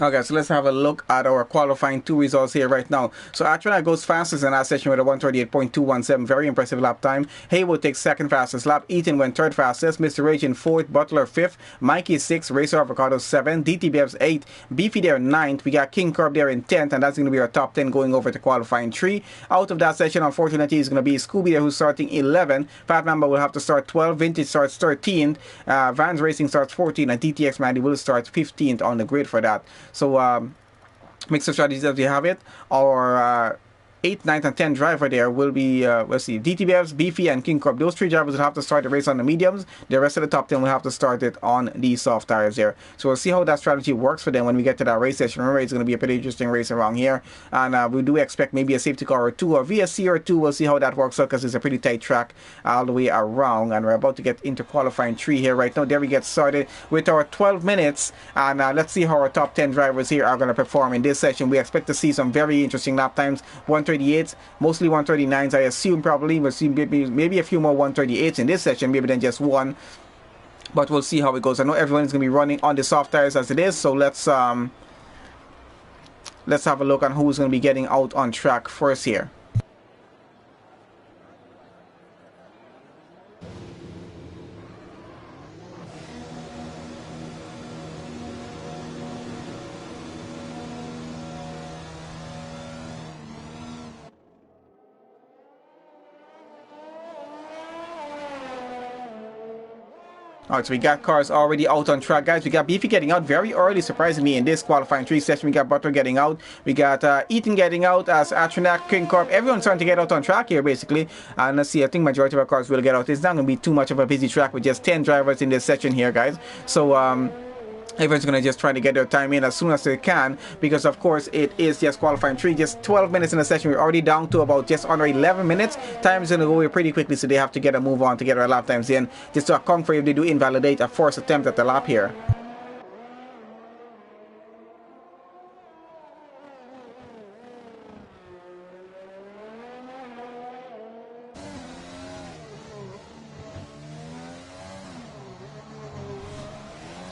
Okay, so let's have a look at our qualifying 2 results here right now. So Atronac goes fastest in that session with a 138.217, very impressive lap time. Haywood takes second fastest lap. Eaton went third fastest. Mr. Rage in fourth. Butler fifth. Mikey 6th. Racer Avocado 7th. DTBF's 8th. Beefy there 9th. We got King Curb there in 10th, and that's going to be our top 10 going over to qualifying 3. Out of that session, unfortunately, is going to be Scooby there, who's starting 11th. Fat Mamba will have to start 12th. Vintage starts 13th. Vans Racing starts 14th, and DTX Mandy will start 15th on the grid for that. So, mix of strategies as we have it. Our 8th, 9th, and 10th driver there will be, let's see, DTBFs, Beefy, and King Corp. Those 3 drivers will have to start the race on the mediums. The rest of the top 10 will have to start it on the soft tires there. So we'll see how that strategy works for them when we get to that race session. Remember, it's going to be a pretty interesting race around here. And we do expect maybe a safety car or 2 or VSC or 2. We'll see how that works out, because it's a pretty tight track all the way around. And we're about to get into qualifying 3 here right now. There we get started with our 12 minutes. And let's see how our top 10 drivers here are going to perform in this session. We expect to see some very interesting lap times. 138s, mostly 139s, I assume. Probably we'll see maybe a few more 138s in this session, maybe than just one, but we'll see how it goes. I know everyone is going to be running on the soft tires as it is, so let's have a look on who's going to be getting out on track first here. Alright, so we got cars already out on track, guys. We got Beefy getting out very early, surprisingly, in this qualifying 3 session. We got Butler getting out. We got Eaton getting out as Atronac, King Corp. Everyone's starting to get out on track here, basically. And let's see, I think majority of our cars will get out. It's not going to be too much of a busy track with just 10 drivers in this section here, guys. So, everyone's going to just try to get their time in as soon as they can, because of course it is just qualifying 3, just 12 minutes in the session. We're already down to about just under 11 minutes. Time is going to go away pretty quickly, so they have to get a move on to get our lap times in, just to account for if they do invalidate a first attempt at the lap here.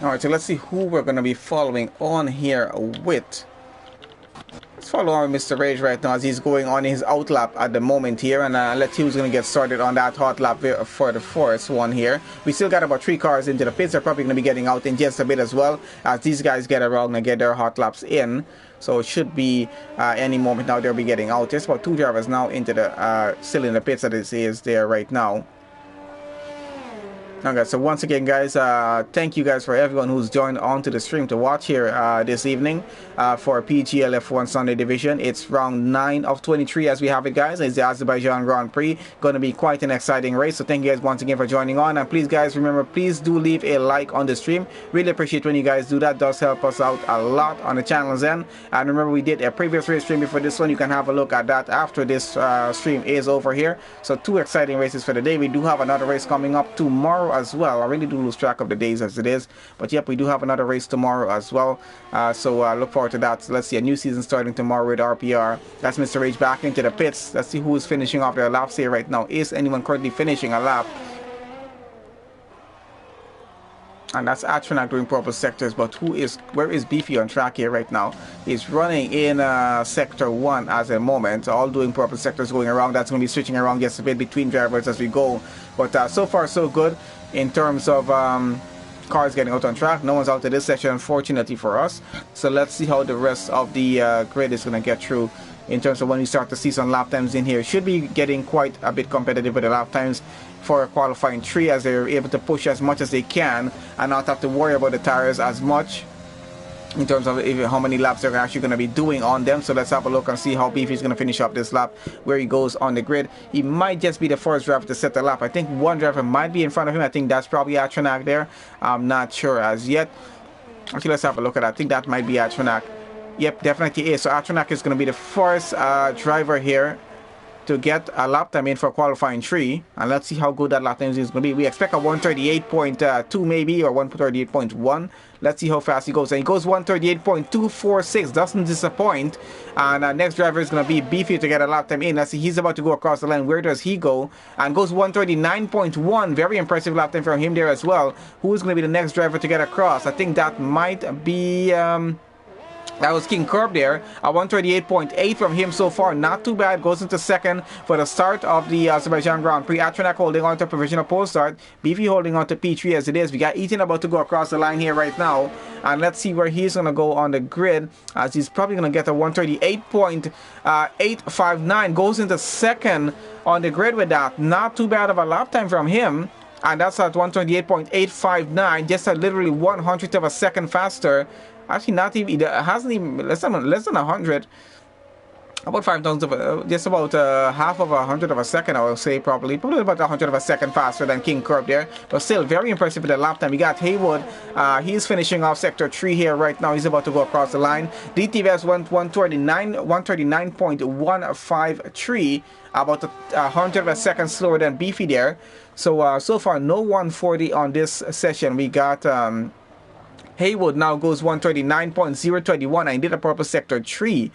All right, so let's see who we're going to be following on here with. Let's follow on Mr. Rage right now as he's going on his out lap at the moment here, and let's see who's going to get started on that hot lap for the first one here. We still got about 3 cars into the pits. They're probably going to be getting out in just a bit as well as these guys get around and get their hot laps in. So it should be any moment now they'll be getting out. There's about 2 drivers now into the still in the pits that is there right now. Okay, so once again, guys, thank you guys for everyone who's joined onto the stream to watch here this evening for PGL F1 Sunday Division. It's round 9 of 23 as we have it, guys. It's the Azerbaijan Grand Prix. Going to be quite an exciting race. So thank you guys once again for joining on. And please, guys, remember, please do leave a like on the stream. Really appreciate when you guys do that. It does help us out a lot on the channel's end. And remember, we did a previous race stream before this one. You can have a look at that after this stream is over here. So 2 exciting races for the day. We do have another race coming up tomorrow as well. I really do lose track of the days as it is, but yep, we do have another race tomorrow as well, so look forward to that. So let's see, a new season starting tomorrow with RPR. That's Mr. Rage back into the pits. Let's see who is finishing off their laps here right now. Is anyone currently finishing a lap? And that's Atronac doing purple sectors, but where is Beefy on track here right now? He's running in sector 1 as a moment, all doing purple sectors going around. That's going to be switching around just a bit between drivers as we go, but so far so good in terms of cars getting out on track. No one's out of this section, unfortunately for us. So let's see how the rest of the grid is going to get through in terms of when we start to see some lap times in here. Should be getting quite a bit competitive with the lap times for qualifying 3 as they're able to push as much as they can and not have to worry about the tires as much in terms of how many laps they're actually going to be doing on them. So let's have a look and see how Beefy is going to finish up this lap, where he goes on the grid. He might just be the first driver to set the lap. I think one driver might be in front of him. I think that's probably Atronac there. I'm not sure as yet. Actually, let's have a look at that. I think that might be Atronac. Yep, definitely is. So Atronac is going to be the first driver here to get a lap time in for qualifying 3, and let's see how good that lap time is going to be. We expect a 138.2 maybe, or 138.1. Let's see how fast he goes, and he goes 138.246. Doesn't disappoint. And next driver is going to be Beefy to get a lap time in. Let's see, he's about to go across the line. Where does he go? And goes 139.1. Very impressive lap time from him there as well. Who is going to be the next driver to get across? I think that might be that was King Curb there. A 138.8 from him so far. Not too bad. Goes into second for the start of the Azerbaijan Grand Prix. Atronac holding on to provisional pole start. Beefy holding on to P3 as it is. We got Ethan about to go across the line here right now. And let's see where he's going to go on the grid, as he's probably going to get a 138.859. Goes into second on the grid with that. Not too bad of a lap time from him. And that's at 128.859. Just a literally 100th of a second faster. Actually, not even, it hasn't even, less than 100. About 5,000 of just about half of 100 of a second, I will say, probably about 100 of a second faster than King Curb there, but still very impressive with the lap time. We got Haywood, he's finishing off sector 3 here right now. He's about to go across the line. DTVS went 139.153, about 100 of a second slower than Beefy there. So so far no 140 on this session. We got Haywood now goes 139.021, and he did a purple sector 3.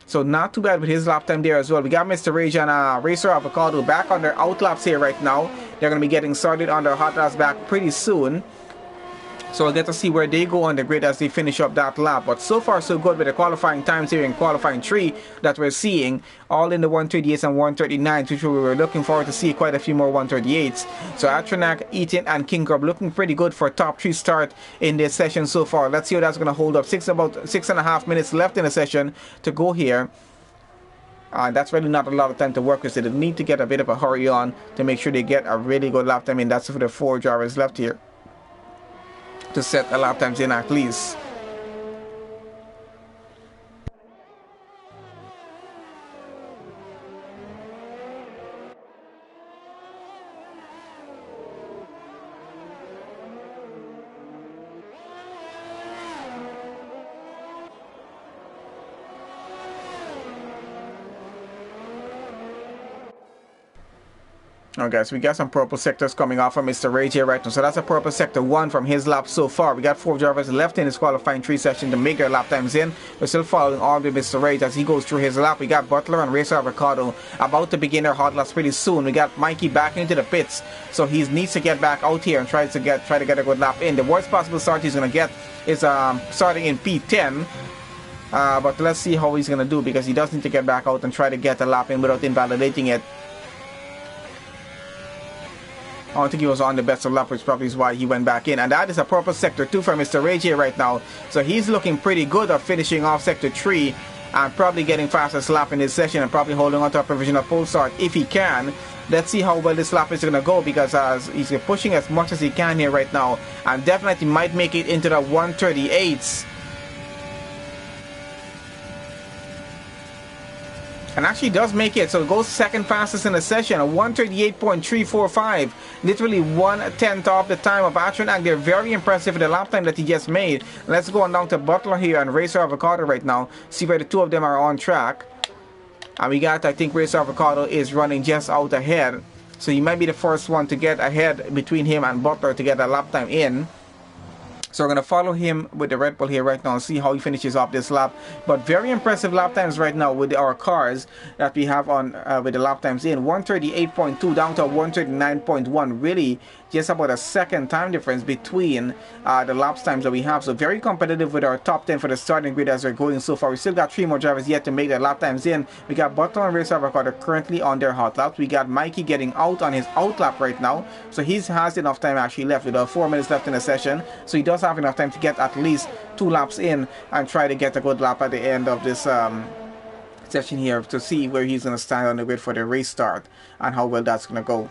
So not too bad with his lap time there as well. We got Mr. Rage and Racer Avocado back on their out laps here right now. They're going to be getting started on their hot laps back pretty soon. So we'll get to see where they go on the grid as they finish up that lap. But so far so good with the qualifying times here in qualifying 3 that we're seeing. All in the 138s and 139s, which we were looking forward to see quite a few more 138s. So Atronac, Eaton, and King Crab looking pretty good for a top 3 start in this session so far. Let's see how that's going to hold up. About 6.5 minutes left in the session to go here. That's really not a lot of time to work with, so they need to get a bit of a hurry on to make sure they get a really good lap time in. That's for the 4 drivers left here to set a lap times in at least. Okay, so we got some purple sectors coming off from Mr. Ray J right now. So that's a purple sector 1 from his lap so far. We got 4 drivers left in his qualifying 3 session to make their lap times in. We're still following on with Mr. Ray as he goes through his lap. We got Butler and Racer Avocado about to begin their hot laps pretty soon. We got Mikey back into the pits, so he needs to get back out here and try to get a good lap in. The worst possible start he's going to get is starting in P10. But let's see how he's going to do, because he does need to get back out and try to get a lap in without invalidating it. I don't think he was on the best of lap, which probably is why he went back in. And that is a purple sector 2 for Mr. Ray J right now. So he's looking pretty good at finishing off sector 3 and probably getting fastest lap in this session and probably holding on to a provisional pole start if he can. Let's see how well this lap is going to go, because he's pushing as much as he can here right now and definitely might make it into the 138s. And actually does make it, so it goes second fastest in the session, a 138.345, literally 1/10 of the time of Atronak. They're very impressive with the lap time that he just made. Let's go on down to Butler here and Racer Avocado right now, see where the two of them are on track. And we got, I think Racer Avocado is running just out ahead, so he might be the first one to get ahead between him and Butler to get a lap time in. So we're going to follow him with the Red Bull here right now and see how he finishes off this lap. But very impressive lap times right now with our cars that we have on with the lap times in. 138.2 down to 139.1. Really just about a second time difference between the lap times that we have. So very competitive with our top 10 for the starting grid as we're going so far. We still got 3 more drivers yet to make their lap times in. We got Butler and Racer Avocado currently on their hot laps. We got Mikey getting out on his out lap right now. So he has enough time actually left with 4 minutes left in the session. So he does have enough time to get at least 2 laps in and try to get a good lap at the end of this session here to see where he's going to stand on the grid for the race start and how well that's going to go.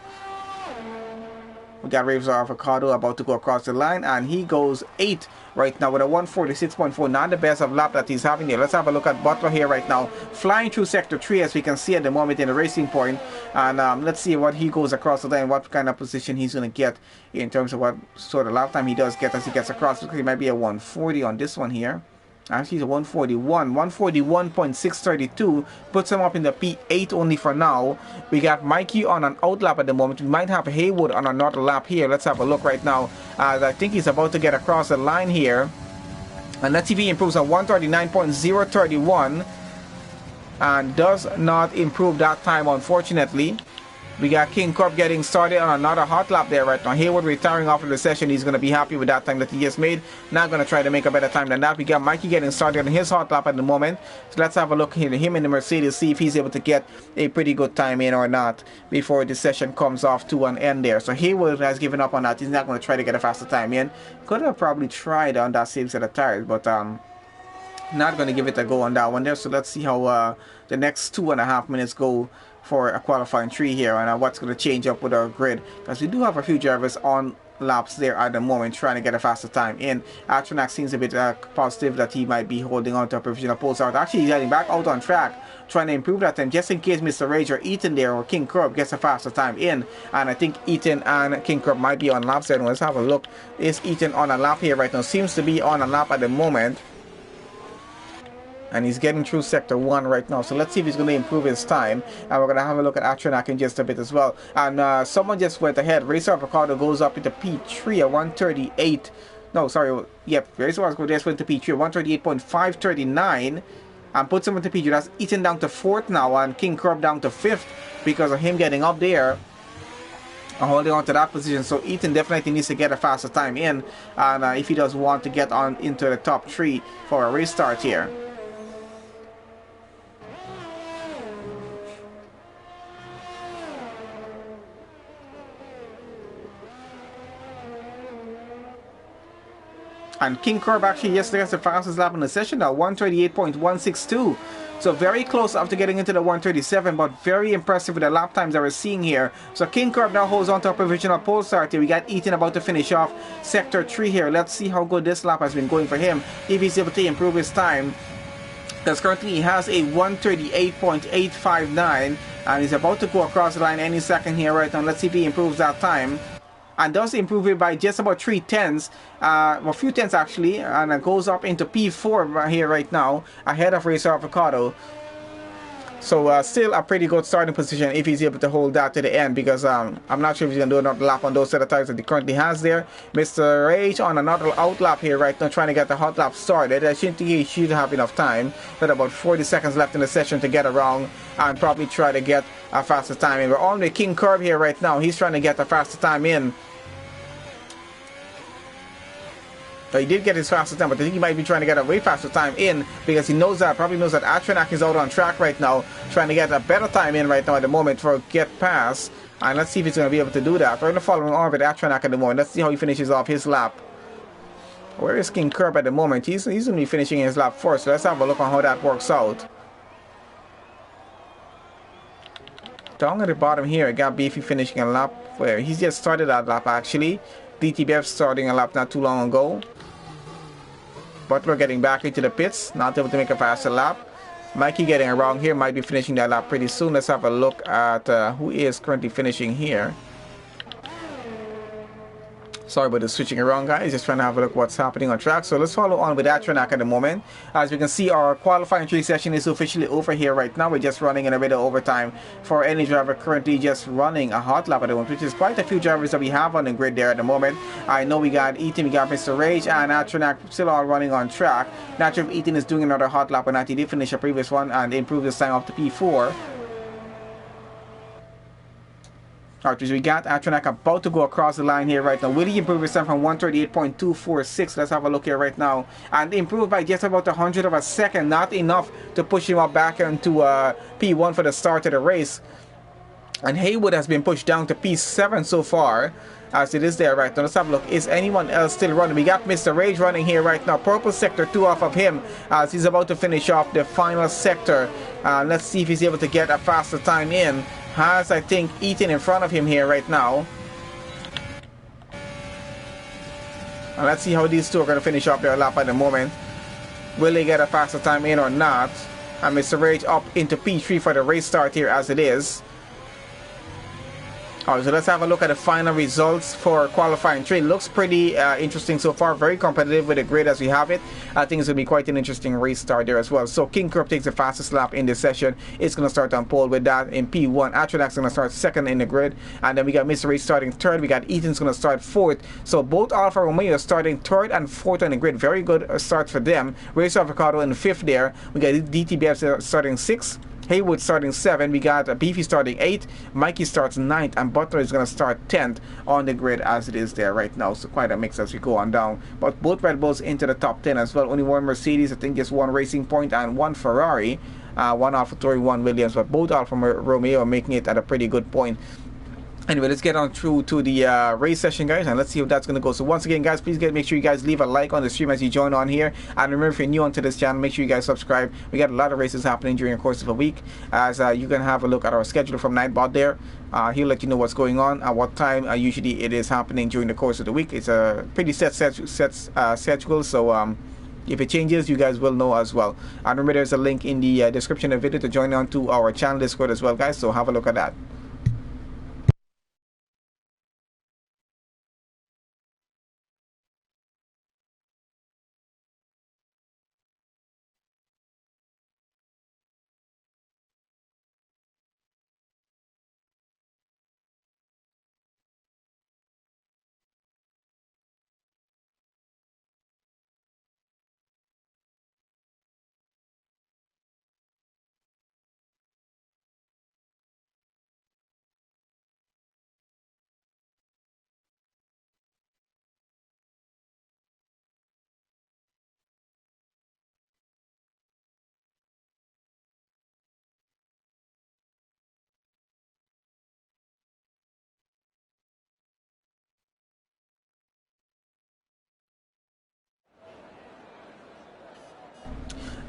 We got Racer Avocado about to go across the line, and he goes 8 right now with a 146.4. Not the best of lap that he's having here. Let's have a look at Butler here right now, flying through sector 3 as we can see at the moment in the racing point. And let's see what he goes across the line, what kind of position he's going to get in terms of what sort of lap time he does get as he gets across. Looks like he might be a 140 on this one here. Actually, he's a 141. 141.632 puts him up in the P8 only for now. We got Mikey on an out lap at the moment. We might have Haywood on another lap here. Let's have a look right now. I think he's about to get across the line here. And let's see if he improves on 139.031. And does not improve that time, unfortunately. We got King Corp getting started on another hot lap there right now. Haywood retiring off of the session. He's going to be happy with that time that he just made. Not going to try to make a better time than that. We got Mikey getting started on his hot lap at the moment. So let's have a look at him in the Mercedes, see if he's able to get a pretty good time in or not before the session comes off to an end there. So Haywood has given up on that. He's not going to try to get a faster time in. Could have probably tried on that same set of tires, but not going to give it a go on that one there. So let's see how the next 2.5 minutes go for a qualifying 3 here, and what's going to change up with our grid, because we do have a few drivers on laps there at the moment trying to get a faster time in. Atronak seems a bit positive that he might be holding on to a provisional pole start. Actually, he's heading back out on track trying to improve that time just in case Mr. Rage or Ethan there or King Curb gets a faster time in. And I think Ethan and King Curb might be on laps there. Let's have a look. Is Ethan on a lap here right now? Seems to be on a lap at the moment. And he's getting through sector 1 right now. So let's see if he's going to improve his time. And we're going to have a look at Atronak in just a bit as well. And someone just went ahead. Racer Avocado goes up into P3 at 138. No, sorry. Yep, Racer Avocado just went to P3 at 138.539. And puts him into P3. That's Ethan down to 4th now. And King Curb down to 5th because of him getting up there and holding on to that position. So Ethan definitely needs to get a faster time in. And if he does want to get on into the top 3 for a race start here. And King Curb actually yesterday has the fastest lap in the session now, 138.162. So very close after getting into the 137, but very impressive with the lap times that we're seeing here. So King Curb now holds on to a provisional pole start here. We got Ethan about to finish off sector 3 here. Let's see how good this lap has been going for him, if he's able to improve his time. Because currently he has a 138.859, and he's about to go across the line any second here right now. Let's see if he improves that time. And does improve it by just about 3 tenths, well, a few tenths actually, and it goes up into P4 here right now, ahead of Racer Avocado. So still a pretty good starting position if he's able to hold that to the end, because I'm not sure if he's going to do another lap on those set of tires that he currently has there. Mr. H on another out lap here right now, trying to get the hot lap started. I think he should have enough time. With about 40 seconds left in the session to get around and probably try to get a faster time in. We're on the king curve here right now. He's trying to get a faster time in. So he did get his fastest time, but I think he might be trying to get a way faster time in, because he knows that, probably knows that Atronak is out on track right now, trying to get a better time in right now at the moment for get past. And let's see if he's going to be able to do that. We're going to follow on with Atronak at the moment. Let's see how he finishes off his lap. Where is King Curb at the moment? He's going to be finishing his lap first. So let's have a look on how that works out. Down at the bottom here, I got Beefy finishing a lap where he's just started that lap actually. DTBF starting a lap not too long ago. Butler getting back into the pits, not able to make a faster lap. Mikey getting around here, might be finishing that lap pretty soon. Let's have a look at who is currently finishing here. Sorry about the switching around, guys. Just trying to have a look what's happening on track. So let's follow on with Atronak at the moment. As we can see, our qualifying 3 session is officially over here right now. We're just running in a bit of overtime for any driver currently just running a hot lap at the moment, which is quite a few drivers that we have on the grid there at the moment. I know we got Ethan, we got Mr. Rage, and Atronak still all running on track. Not sure if Ethan is doing another hot lap or not. He did finish a previous one and improve his time up to P4. Alright, so we got Atronak about to go across the line here right now. Will he improve his time from 138.246? Let's have a look here right now. And improve by just about 100 of a second. Not enough to push him up back into P1 for the start of the race. And Haywood has been pushed down to P7 so far, as it is there right now. Let's have a look. Is anyone else still running? We got Mr. Rage running here right now. Purple sector 2 off of him as he's about to finish off the final sector. Let's see if he's able to get a faster time in. Has, I think, Ethan in front of him here right now. And let's see how these two are going to finish up their lap at the moment. Will they get a faster time in or not? And Mr. Rage up into P3 for the race start here as it is. Alright, so let's have a look at the final results for qualifying 3. Looks pretty interesting so far. Very competitive with the grid as we have it. I think it's going to be quite an interesting race start there as well. So King Curb takes the fastest lap in this session. It's going to start on pole with that in P1. Atronak's going to start second in the grid. And then we got Mr. Rage starting third. We got Ethan's going to start fourth. So both Alfa Romeo starting third and fourth on the grid. Very good start for them. Race Avocado in fifth there. We got DTBF starting sixth. Haywood starting 7, we got Beefy starting 8, Mikey starts 9th, and Butler is going to start 10th on the grid as it is there right now. So quite a mix as we go on down. But both Red Bulls into the top 10 as well. Only one Mercedes, I think just one Racing Point and one Ferrari. One AlphaTauri, one Williams, but both Alfa Romeo are making it at a pretty good point. Anyway, let's get on through to the race session, guys, and let's see how that's going to go. So once again, guys, please make sure you guys leave a like on the stream as you join on here. And remember, if you're new onto this channel, make sure you guys subscribe. We got a lot of races happening during the course of a week, as you can have a look at our schedule from Nightbot there. He'll let you know what's going on, at what time usually it is happening during the course of the week. It's a pretty set schedule, so if it changes, you guys will know as well. And remember, there's a link in the description of the video to join on to our channel Discord as well, guys, so have a look at that.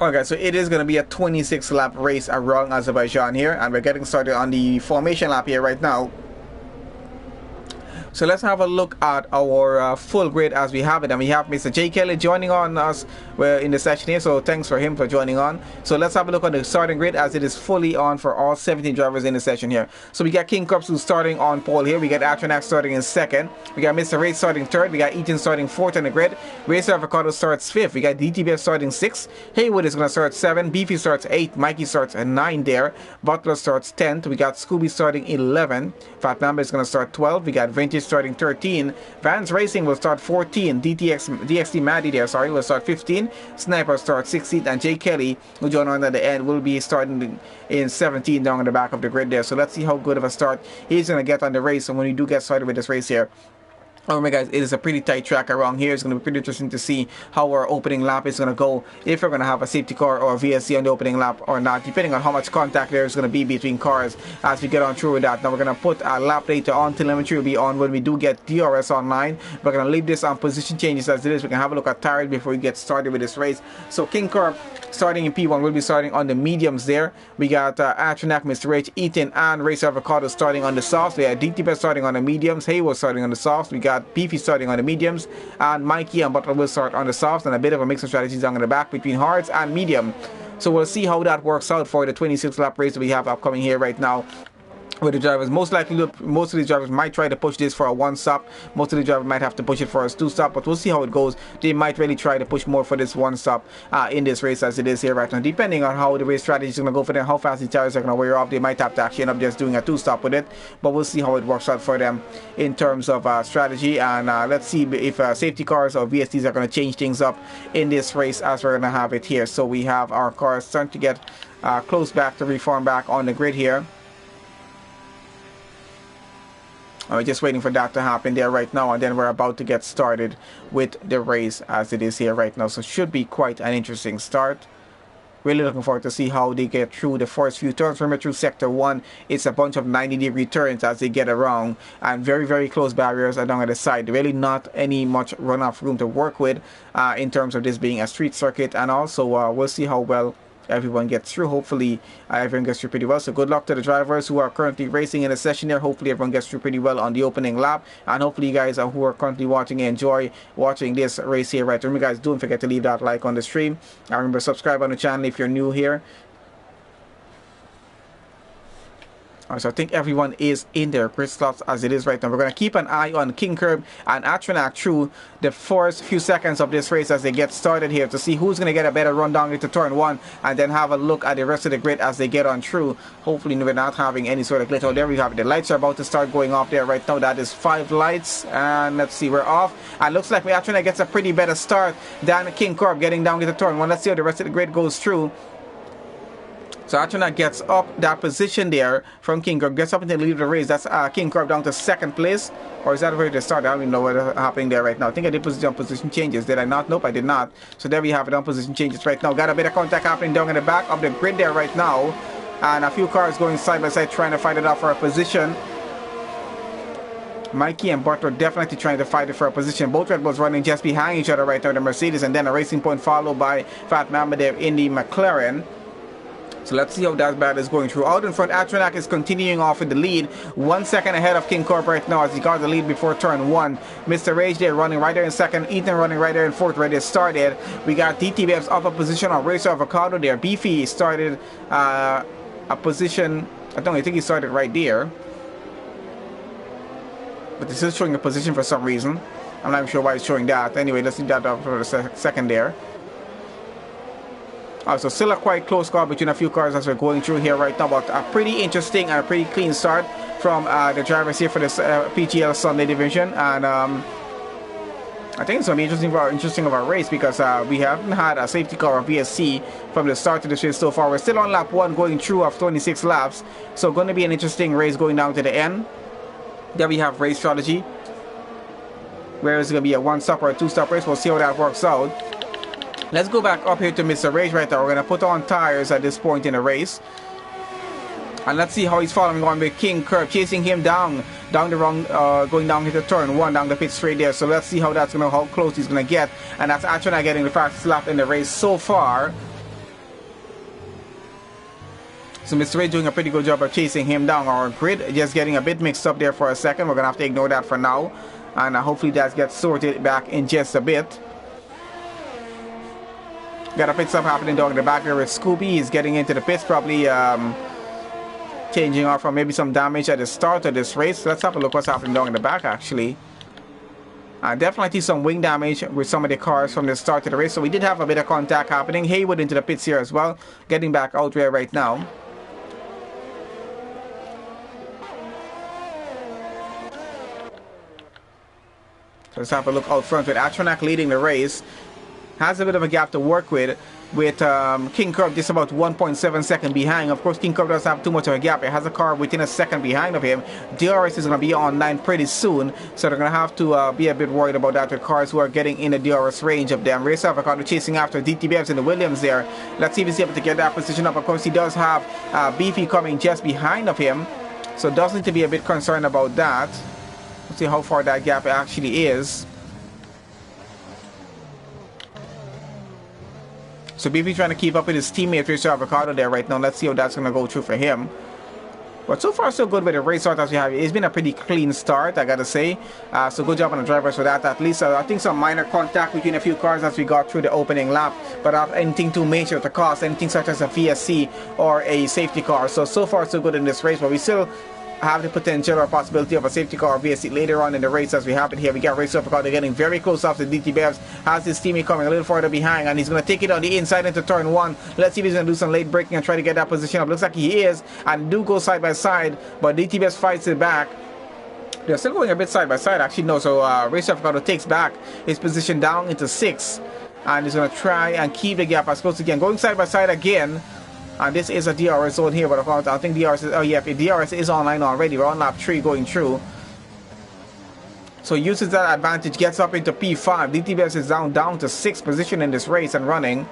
Alright guys, so it is going to be a 26 lap race around Azerbaijan here, and we're getting started on the formation lap here right now. So let's have a look at our full grid as we have it, and we have Mr. J. Kelly joining on us in the session here, so thanks for him for joining on. So let's have a look on the starting grid as it is fully on for all 17 drivers in the session here. So we got King Cups who's starting on pole here, we got Atronax starting in second, we got Mr. Ray starting third, we got Ethan starting fourth on the grid, Racer Avocado starts fifth, we got DTBF starting sixth, Haywood is going to start 7, Beefy starts 8, Mikey starts 9 there, Butler starts 10th, we got Scooby starting 11, Fat Mamba is going to start 12, we got Vintage starting 13, Vans Racing will start 14, DXT Maddie there, sorry, will start 15, Sniper starts 16, and Jay Kelly, who joined on at the end, will be starting in 17 down on the back of the grid there. So let's see how good of a start he's going to get on the race. And when we do get started with this race here, oh my guys, it is a pretty tight track around here. It's going to be pretty interesting to see how our opening lap is going to go, if we're going to have a safety car or a VSC on the opening lap or not, depending on how much contact there is going to be between cars as we get on through with that. Now we're going to put our lap data on, telemetry will be on when we do get DRS online. We're going to leave this on position changes as it is. We can have a look at tires before we get started with this race. So King Corp starting in P1 will be starting on the mediums there. We got Atronac, Mr. H, Ethan, and Racer Avocado starting on the softs. We have DTB starting on the mediums, Hayward starting on the softs. We got Beefy starting on the mediums, and Mikey and Butler will start on the softs, and a bit of a mix of strategies down in the back between hards and medium. So we'll see how that works out for the 26 lap race that we have upcoming here right now with the drivers. Most likely, most of these drivers might try to push this for a one stop. Most of the drivers might have to push it for a two stop, but we'll see how it goes. They might really try to push more for this one stop in this race as it is here right now. Depending on how the race strategy is going to go for them, how fast the tires are going to wear off, they might have to actually end up just doing a two stop with it. But we'll see how it works out for them in terms of strategy. And let's see if safety cars or VSTs are going to change things up in this race as we're going to have it here. So we have our cars starting to get close back to reform back on the grid here. We're just waiting for that to happen there right now, and then we're about to get started with the race as it is here right now. So should be quite an interesting start. Really looking forward to see how they get through the first few turns. Remember, through sector 1, it's a bunch of 90-degree turns as they get around, and very, very close barriers along the side. Really not any much runoff room to work with in terms of this being a street circuit. And also, we'll see how well everyone gets through. Hopefully everyone gets through pretty well. So good luck to the drivers who are currently racing in the session here. Hopefully everyone gets through pretty well on the opening lap, and hopefully you guys who are currently watching enjoy watching this race here right. Remember guys, don't forget to leave that like on the stream, and remember, subscribe on the channel if you're new here. So I think everyone is in their grid slots as it is right now. We're going to keep an eye on King Curb and Atronac through the first few seconds of this race as they get started here to see who's going to get a better run down into turn 1, and then have a look at the rest of the grid as they get on through. Hopefully we're not having any sort of glitch. Oh, there we have it. The lights are about to start going off there right now. That is 5 lights, and let's see, we're off. And looks like Atronac gets a pretty better start than King Curb getting down into turn 1. Let's see how the rest of the grid goes through. So Atronac gets up that position there from King Curb, gets up into the lead of the race. That's King Curb down to 2nd place. Or is that where they started? I don't even know what's happening there right now. I think I did position changes. Did I not? Nope, I did not. So there we have it on position changes right now. Got a bit of contact happening down in the back of the grid there right now. And a few cars going side by side trying to fight it out for a position. Mikey and Butler definitely trying to fight it for a position. Both Red Bulls running just behind each other right now, the Mercedes, and then a Racing Point followed by Fat Mamba there in the McLaren. So let's see how that battle is going through. Out in front, Atronac is continuing off in the lead. 1 second ahead of King Corp right now as he got the lead before turn 1. Mr. Rage there running right there in 2nd. Ethan running right there in 4th, ready to start it. We got DTBF's up a position on Racer Avocado there. Beefy started a position, I think he started right there. But this is showing a position for some reason. I'm not even sure why it's showing that. Anyway, let's see that up for the second there. So still a quite close call between a few cars as we're going through here right now, but a pretty interesting and a pretty clean start from the drivers here for this PGL Sunday division. And I think it's going to be interesting of our race because we haven't had a safety car or VSC from the start of the race so far. We're still on lap 1 going through of 26 laps, so going to be an interesting race going down to the end. There we have race strategy, where it's going to be a 1-stop or a 2-stop race. We'll see how that works out. Let's go back up here to Mr. Rage right now. We're going to put on tires at this point in the race. And let's see how he's following on with King Curb, chasing him down the wrong, going down into turn 1, down the pit straight there. So let's see how that's going to, how close he's going to get. And that's actually getting the fastest lap in the race so far. So Mr. Ray doing a pretty good job of chasing him down. Our grid just getting a bit mixed up there for a second. We're going to have to ignore that for now. And hopefully that gets sorted back in just a bit. Got a pit stop happening down in the back there with Scooby. He's getting into the pits, probably changing off from maybe some damage at the start of this race. Let's have a look what's happening down in the back actually. Definitely some wing damage with some of the cars from the start of the race. So we did have a bit of contact happening. Haywood into the pits here as well. Getting back out there right now. So let's have a look out front with Atronak leading the race. Has a bit of a gap to work with King Curb just about 1.7 seconds behind. Of course, King Curb doesn't have too much of a gap. It has a car within a second behind of him. DRS is going to be online pretty soon, so they're going to have to be a bit worried about that with cars who are getting in the DRS range of them. Race Avocado chasing after DTBFs in the Williams there. Let's see if he's able to get that position up. Of course, he does have Beefy coming just behind of him, so does need to be a bit concerned about that. Let's see how far that gap actually is. So BB trying to keep up with his teammate Racer Avocado there right now. Let's see how that's going to go through for him. But so far so good with the race start as we have. It's been a pretty clean start, I gotta say. So good job on the drivers for that. At least I think some minor contact between a few cars as we got through the opening lap. But not anything too major to cause anything such as a VSC or a safety car. So far so good in this race. But we still have the potential or possibility of a safety car or VSC later on in the race as we have it here. We got Racer Avocado getting very close off the DTBFs. Has his teammate coming a little further behind, and he's going to take it on the inside into turn one. Let's see if he's going to do some late braking and try to get that position up. Looks like he is, and do go side by side, but DTBFs fights it back. They're still going a bit side by side actually. No, so Racer Avocado takes back his position down into 6, and he's going to try and keep the gap as close again. Going side by side again. And this is a DRS zone here, but of course I think DRS is, oh yeah, if DRS is online already. We're on lap 3 going through. So uses that advantage, gets up into P5. DTBS is down to 6th position in this race and running.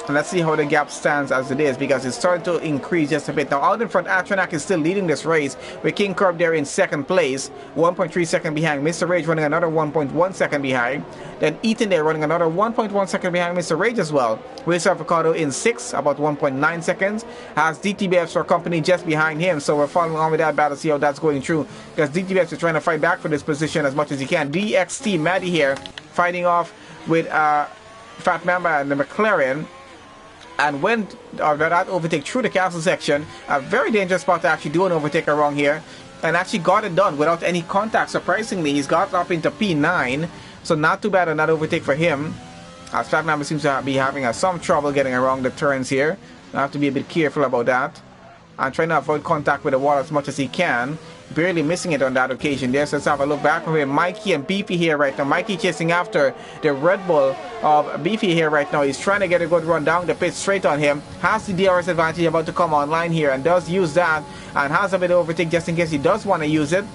And let's see how the gap stands as it is, because it's starting to increase just a bit. Now out in front, Atronak is still leading this race with King Curb there in 2nd place, 1.3 seconds behind. Mr. Rage running another 1.1 second behind. Then Ethan there running another 1.1 second behind Mr. Rage as well. Racer Avocado in 6th, about 1.9 seconds. Has DTBFs for company just behind him. So we're following on with that battle, see how that's going through, because DTBFs is trying to fight back for this position as much as he can. DXT Maddie here fighting off with Fat Mamba and the McLaren. And when that overtake through the castle section, a very dangerous spot to actually do an overtake wrong here, and actually got it done without any contact. Surprisingly, he's got up into P9, so not too bad on that overtake for him. As Fat Mamba seems to be having some trouble getting around the turns here. I have to be a bit careful about that. And trying to avoid contact with the wall as much as he can. Barely missing it on that occasion there. So let's have a look back over here. Mikey and Beefy here right now. Mikey chasing after the Red Bull of Beefy here right now. He's trying to get a good run down the pit straight on him. Has the DRS advantage about to come online here, and does use that, and has a bit of overtake just in case he does want to use it.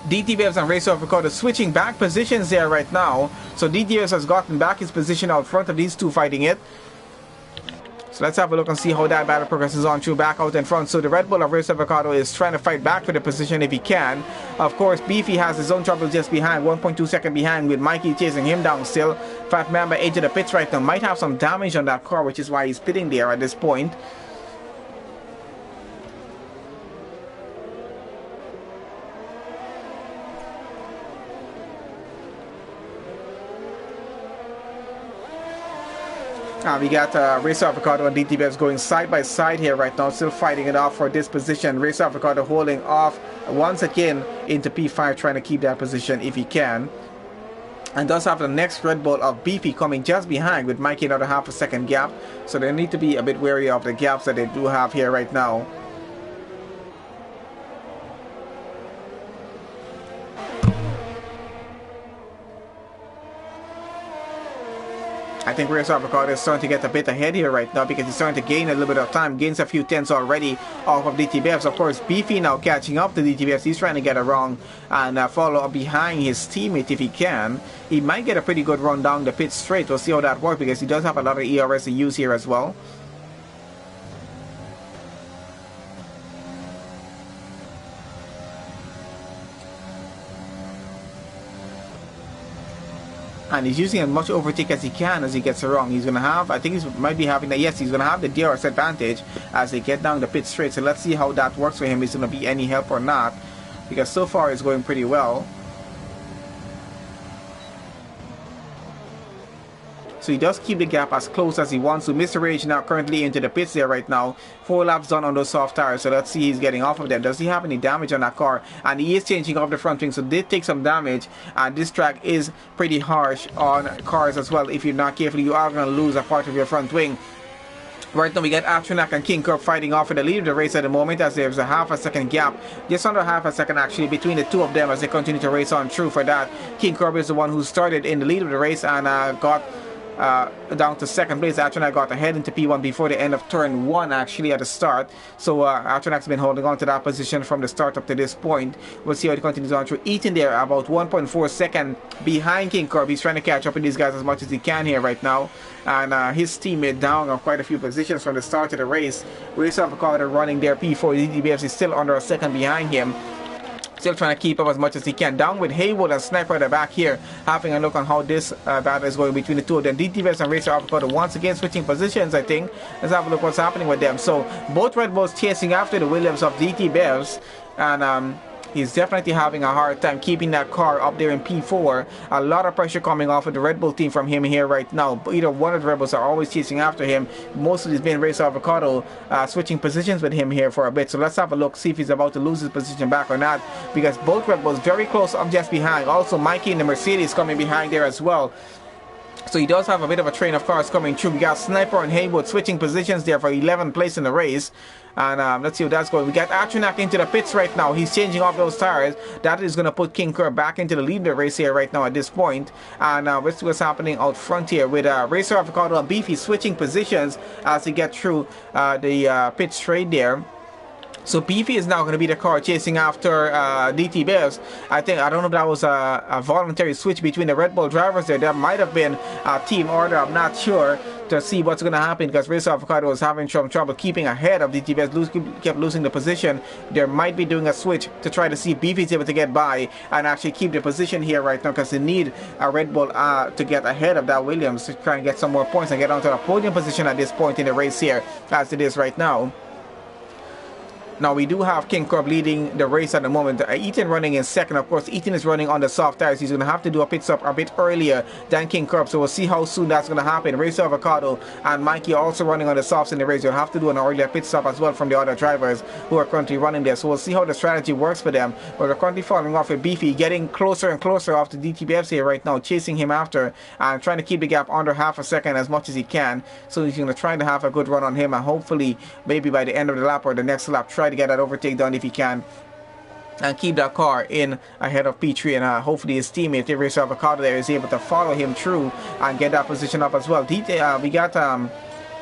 DTBFs and Racer Avocado switching back positions there right now. So DTBFs has gotten back his position out front of these two fighting it. So let's have a look and see how that battle progresses on through back out in front. So the Red Bull of Racer Avocado is trying to fight back for the position if he can. Of course, Beefy has his own trouble just behind, 1.2 seconds behind, with Mikey chasing him down still. Fat Mamba into the pits right now. Might have some damage on that car, which is why he's pitting there at this point. We got Racer Avocado and DTBFs going side by side here right now, still fighting it off for this position. Racer Avocado holding off once again into P5, trying to keep that position if he can. And does have the next Red Bull of Beefy coming just behind with Mikey another half a second gap. So they need to be a bit wary of the gaps that they do have here right now. I think Racer Avocado is starting to get a bit ahead here right now, because he's starting to gain a little bit of time. Gains a few tenths already off of DTBFs. Of course, Beefy now catching up to DTBFs. He's trying to get around and follow behind his teammate if he can. He might get a pretty good run down the pit straight. We'll see how that works, because he does have a lot of ERS to use here as well. and he's using as much overtake as he can as he gets around. He's going to have, I think he might be having that, yes, he's going to have the DRS advantage as they get down the pit straight. So let's see how that works for him. Is going to be any help or not, because so far it's going pretty well. So he does keep the gap as close as he wants to. Mr. Rage now currently into the pits there right now. 4 laps done on those soft tires. So let's see, he's getting off of them. Does he have any damage on that car? And he is changing off the front wing. So did take some damage. And this track is pretty harsh on cars as well. If you're not careful, you are going to lose a part of your front wing. Right now we got Atronak and King Curb fighting off for the lead of the race at the moment, as there's a half a second gap, just under half a second actually, between the two of them as they continue to race on through for that. King Curb is the one who started in the lead of the race and got down to second place. Atronak got ahead into P1 before the end of turn 1 actually at the start. So Atronak's been holding on to that position from the start up to this point. We'll see how it continues on through. Eaton there about 1.4 seconds behind King Curb. He's trying to catch up with these guys as much as he can here right now. And his teammate down on quite a few positions from the start of the race. Race Avocado running there. P4 DTBFs is still under a second behind him. Still trying to keep up as much as he can. Down with Haywood and Sniper at the back here. Having a look on how this battle is going between the two of them. DTBS and Racer Avocado once again switching positions, I think. Let's have a look what's happening with them. So both Red Bulls chasing after the Williams of DTBS. And he's definitely having a hard time keeping that car up there in P4. A lot of pressure coming off of the Red Bull team from him here right now. Either one of the Red Bulls are always chasing after him. Mostly it's been Racer Avocado switching positions with him here for a bit. So let's have a look, see if he's about to lose his position back or not. Because both Red Bulls very close up just behind. Also Mikey in the Mercedes coming behind there as well. So he does have a bit of a train of cars coming through. We got Sniper and Haywood switching positions there for 11th place in the race. And let's see how that's going. We got Atronak into the pits right now. He's changing off those tires. That is going to put King Curb back into the lead of the race here right now at this point. And let's see what's happening out front here with Racer Avocado and Beefy switching positions as they get through the pit straight there. So Beefy is now going to be the car chasing after DT Bears. I don't know if that was a voluntary switch between the Red Bull drivers there. That might have been a team order. I'm not sure to see what's going to happen because Racer Avocado was having some trouble keeping ahead of DT Bears. Kept losing the position. They might be doing a switch to try to see if Beefy is able to get by and actually keep the position here right now because they need a Red Bull to get ahead of that Williams to try and get some more points and get onto the podium position at this point in the race here as it is right now. Now we do have King Curb leading the race at the moment. Eaton running in second. Of course, Eaton is running on the soft tires. He's going to have to do a pit stop a bit earlier than King Curb. So we'll see how soon that's going to happen. Racer Avocado and Mikey are also running on the softs in the race. You'll have to do an earlier pit stop as well from the other drivers who are currently running there. So we'll see how the strategy works for them. But they're currently falling off with Beefy, getting closer and closer off the DTBFs here right now, chasing him after and trying to keep the gap under half a second as much as he can. So he's going to try to have a good run on him and hopefully maybe by the end of the lap or the next lap try to get that overtake done if he can and keep that car in ahead of P3 and hopefully his teammate the Racer Avocado there is able to follow him through and get that position up as well. We got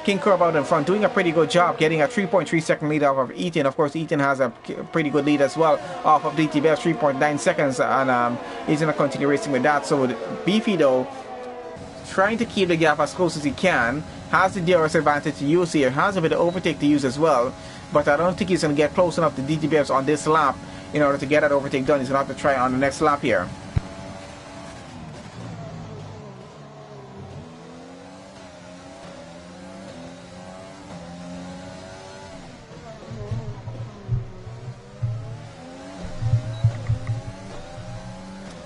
King Curb out in front doing a pretty good job getting a 3.3 second lead off of Eaton. Of course Eaton has a pretty good lead as well off of DTBF 3.9 seconds and he's going to continue racing with that. So Beefy though trying to keep the gap as close as he can, has the DRS advantage to use here, has a bit of overtake to use as well. But I don't think he's going to get close enough to DTBFs on this lap in order to get that overtake done. He's going to have to try on the next lap here.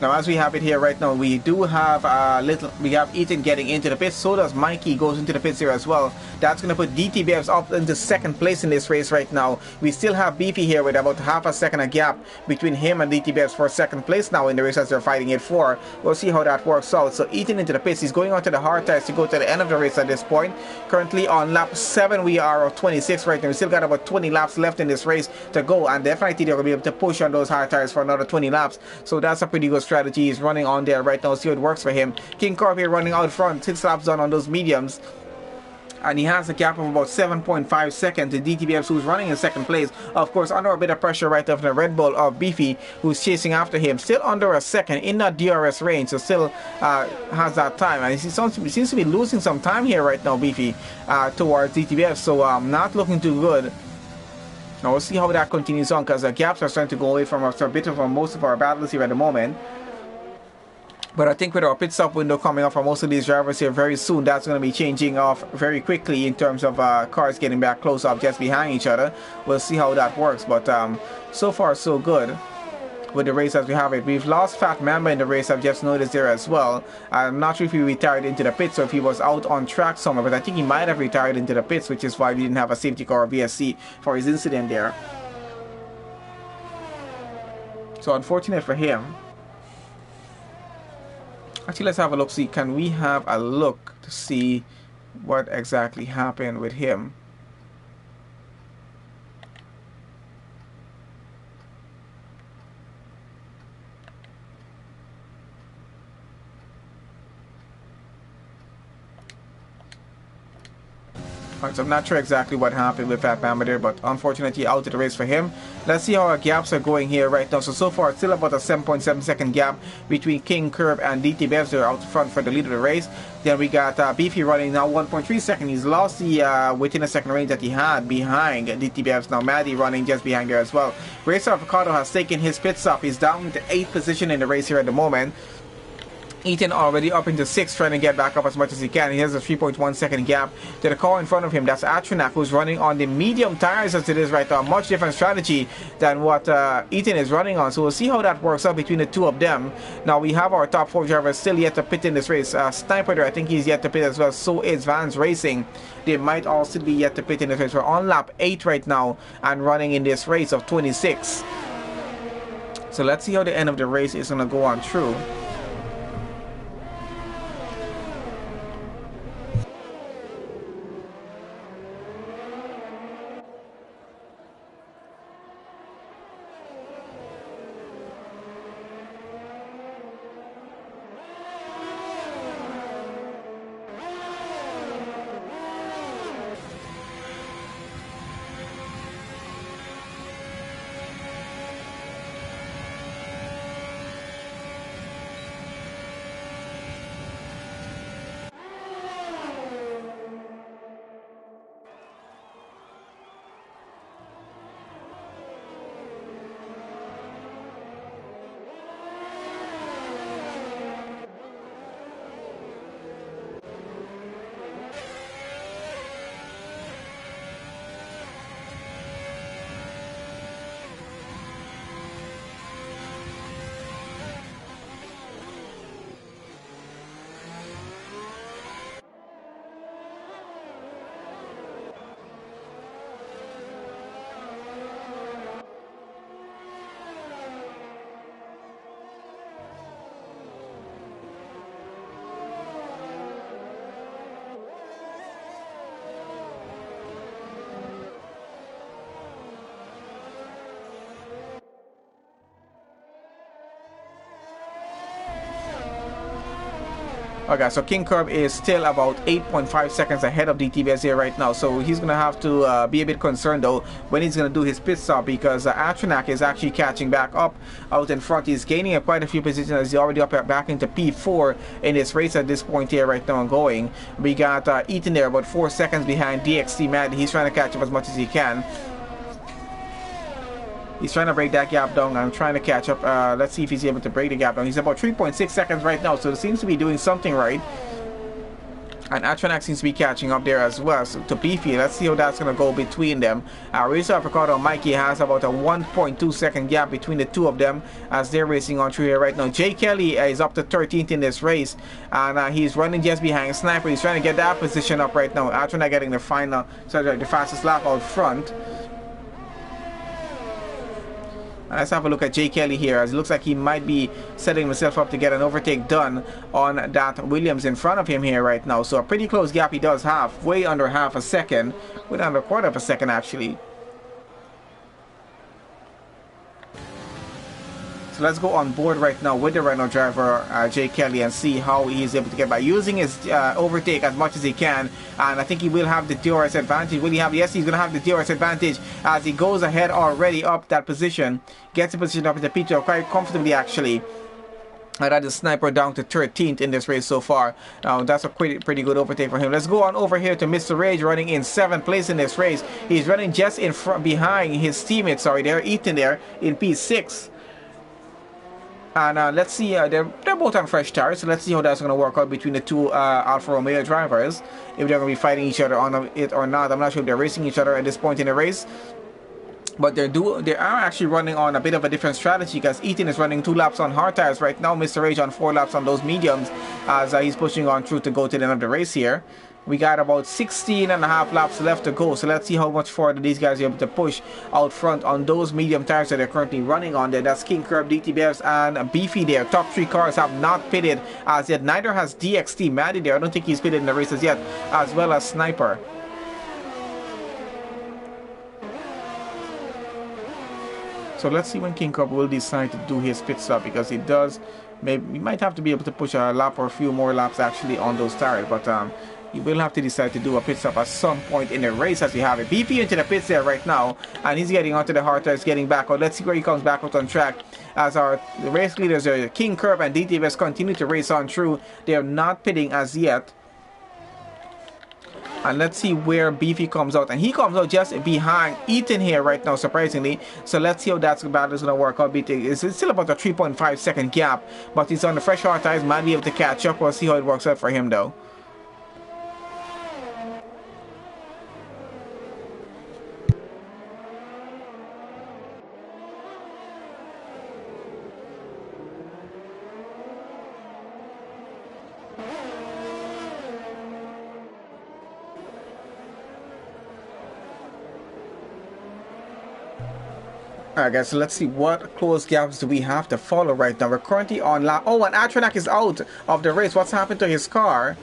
Now, as we have it here right now, we do have we have Eaton getting into the pits. So does Mikey goes into the pits here as well. That's going to put DTBFs up into second place in this race right now. We still have Beefy here with about half a second a gap between him and DTBFs for second place now in the race as they're fighting it for. We'll see how that works out. So Eaton into the pits. He's going on to the hard tires to go to the end of the race at this point. Currently on lap 7 we are of 26 right now. We still got about 20 laps left in this race to go and definitely they're going to be able to push on those hard tires for another 20 laps. So that's a pretty good strategy. He's running on there right now. See how it works for him. King Curb here running out front. 6 laps done on those mediums. And he has a gap of about 7.5 seconds to DTBFs who's running in second place. Of course, under a bit of pressure right off the Red Bull of Beefy who's chasing after him. Still under a second in that DRS range. So still has that time. And he seems to be losing some time here right now, Beefy, towards DTBF. So not looking too good. Now we'll see how that continues on because the gaps are starting to go away from us a bit of most of our battles here at the moment. But I think with our pit stop window coming up for most of these drivers here very soon, that's going to be changing off very quickly in terms of cars getting back close up just behind each other. We'll see how that works. But so far, so good with the race as we have it. We've lost Fat Mamba in the race, I've just noticed there as well. I'm not sure if he retired into the pits or if he was out on track somewhere, but I think he might have retired into the pits, which is why we didn't have a safety car or VSC for his incident there. So unfortunate for him. Actually, let's have a look. See, can we have a look to see what exactly happened with him? Alright, so I'm not sure exactly what happened with Fat Mamba there, but unfortunately out of the race for him. Let's see how our gaps are going here right now. So far, still about a 7.7 second gap between King Curb and DT Bevs. They're out front for the lead of the race. Then we got Beefy running now 1.3 seconds. He's lost the within a second range that he had behind DT Bevs. Now Maddie running just behind there as well. Racer Avocado has taken his pit stop. He's down to 8th position in the race here at the moment. Ethan already up into 6th, trying to get back up as much as he can. He has a 3.1 second gap to the car in front of him. That's Atronak, who's running on the medium tires as it is right now. Much different strategy than what Ethan is running on. So we'll see how that works out between the two of them. Now we have our top 4 drivers still yet to pit in this race. Sniper there, I think he's yet to pit as well. So is Vans Racing. They might all still be yet to pit in this race. We're on lap 8 right now and running in this race of 26. So let's see how the end of the race is going to go on through. Okay, so King Curb is still about 8.5 seconds ahead of DTBS here right now. So he's going to have to be a bit concerned though when he's going to do his pit stop, because Atronak is actually catching back up out in front. He's gaining quite a few positions as he's already up back into P4 in this race at this point here right now and going. We got Ethan there about 4 seconds behind DXT Mad. He's trying to catch up as much as he can. He's trying to break that gap down. I'm trying to catch up. Let's see if he's able to break the gap down. He's about 3.6 seconds right now, so it seems to be doing something right. And Atronak seems to be catching up there as well. So to Beefy, let's see how that's going to go between them. Racer Avocado and Mikey has about a 1.2 second gap between the two of them as they're racing on through here right now. Jay Kelly is up to 13th in this race, and he's running just behind Sniper. He's trying to get that position up right now. Atronak getting the final, sorry, the fastest lap out front. Let's have a look at Jay Kelly here, as it looks like he might be setting himself up to get an overtake done on that Williams in front of him here right now. So a pretty close gap he does have, way under half a second, way under a quarter of a second actually. So let's go on board right now with the Renault driver Jay Kelly and see how he's able to get by using his overtake as much as he can. And I think he will have the DRS advantage. Will he have? Yes, he's going to have the DRS advantage as he goes ahead already up that position, gets the position up into P2 quite comfortably actually. And that is Sniper down to 13th in this race so far. Now that's a pretty good overtake for him. Let's go on over here to Mr. Rage, running in 7th place in this race. He's running just in front, behind his teammate, sorry, there, Ethan there in P6. And let's see, they're both on fresh tires, so let's see how that's going to work out between the two Alfa Romeo drivers, if they're going to be fighting each other on it or not. I'm not sure if they're racing each other at this point in the race, but they are actually running on a bit of a different strategy, because Ethan is running 2 laps on hard tires right now, Mr. Rage on 4 laps on those mediums, as he's pushing on through to go to the end of the race here. We got about 16.5 laps left to go, so let's see how much further these guys are able to push out front on those medium tires that they're currently running on there. That's King Curb, DT Bevs, and Beefy there. Top 3 cars have not pitted as yet. Neither has DXT Maddie there. I don't think he's pitted in the races yet, as well as Sniper. So let's see when King Curb will decide to do his pit stop, because he does. Maybe he might have to be able to push a lap or a few more laps actually on those tires, but he will have to decide to do a pit stop at some point in the race as we have it. BP into the pits there right now, and he's getting onto the hard tires, getting back out. Let's see where he comes back out on track, as our race leaders are King Curb and DTVS continue to race on through. They are not pitting as yet. And let's see where Beefy comes out, and he comes out just behind Ethan here right now, surprisingly. So let's see how that battle is going to work out. It's still about a 3.5 second gap, but he's on the fresh hard tires, might be able to catch up. We'll see how it works out for him though. Alright guys, so let's see what close gaps do we have to follow right now. We're currently on lap. Oh, and Atronak is out of the race. What's happened to his car?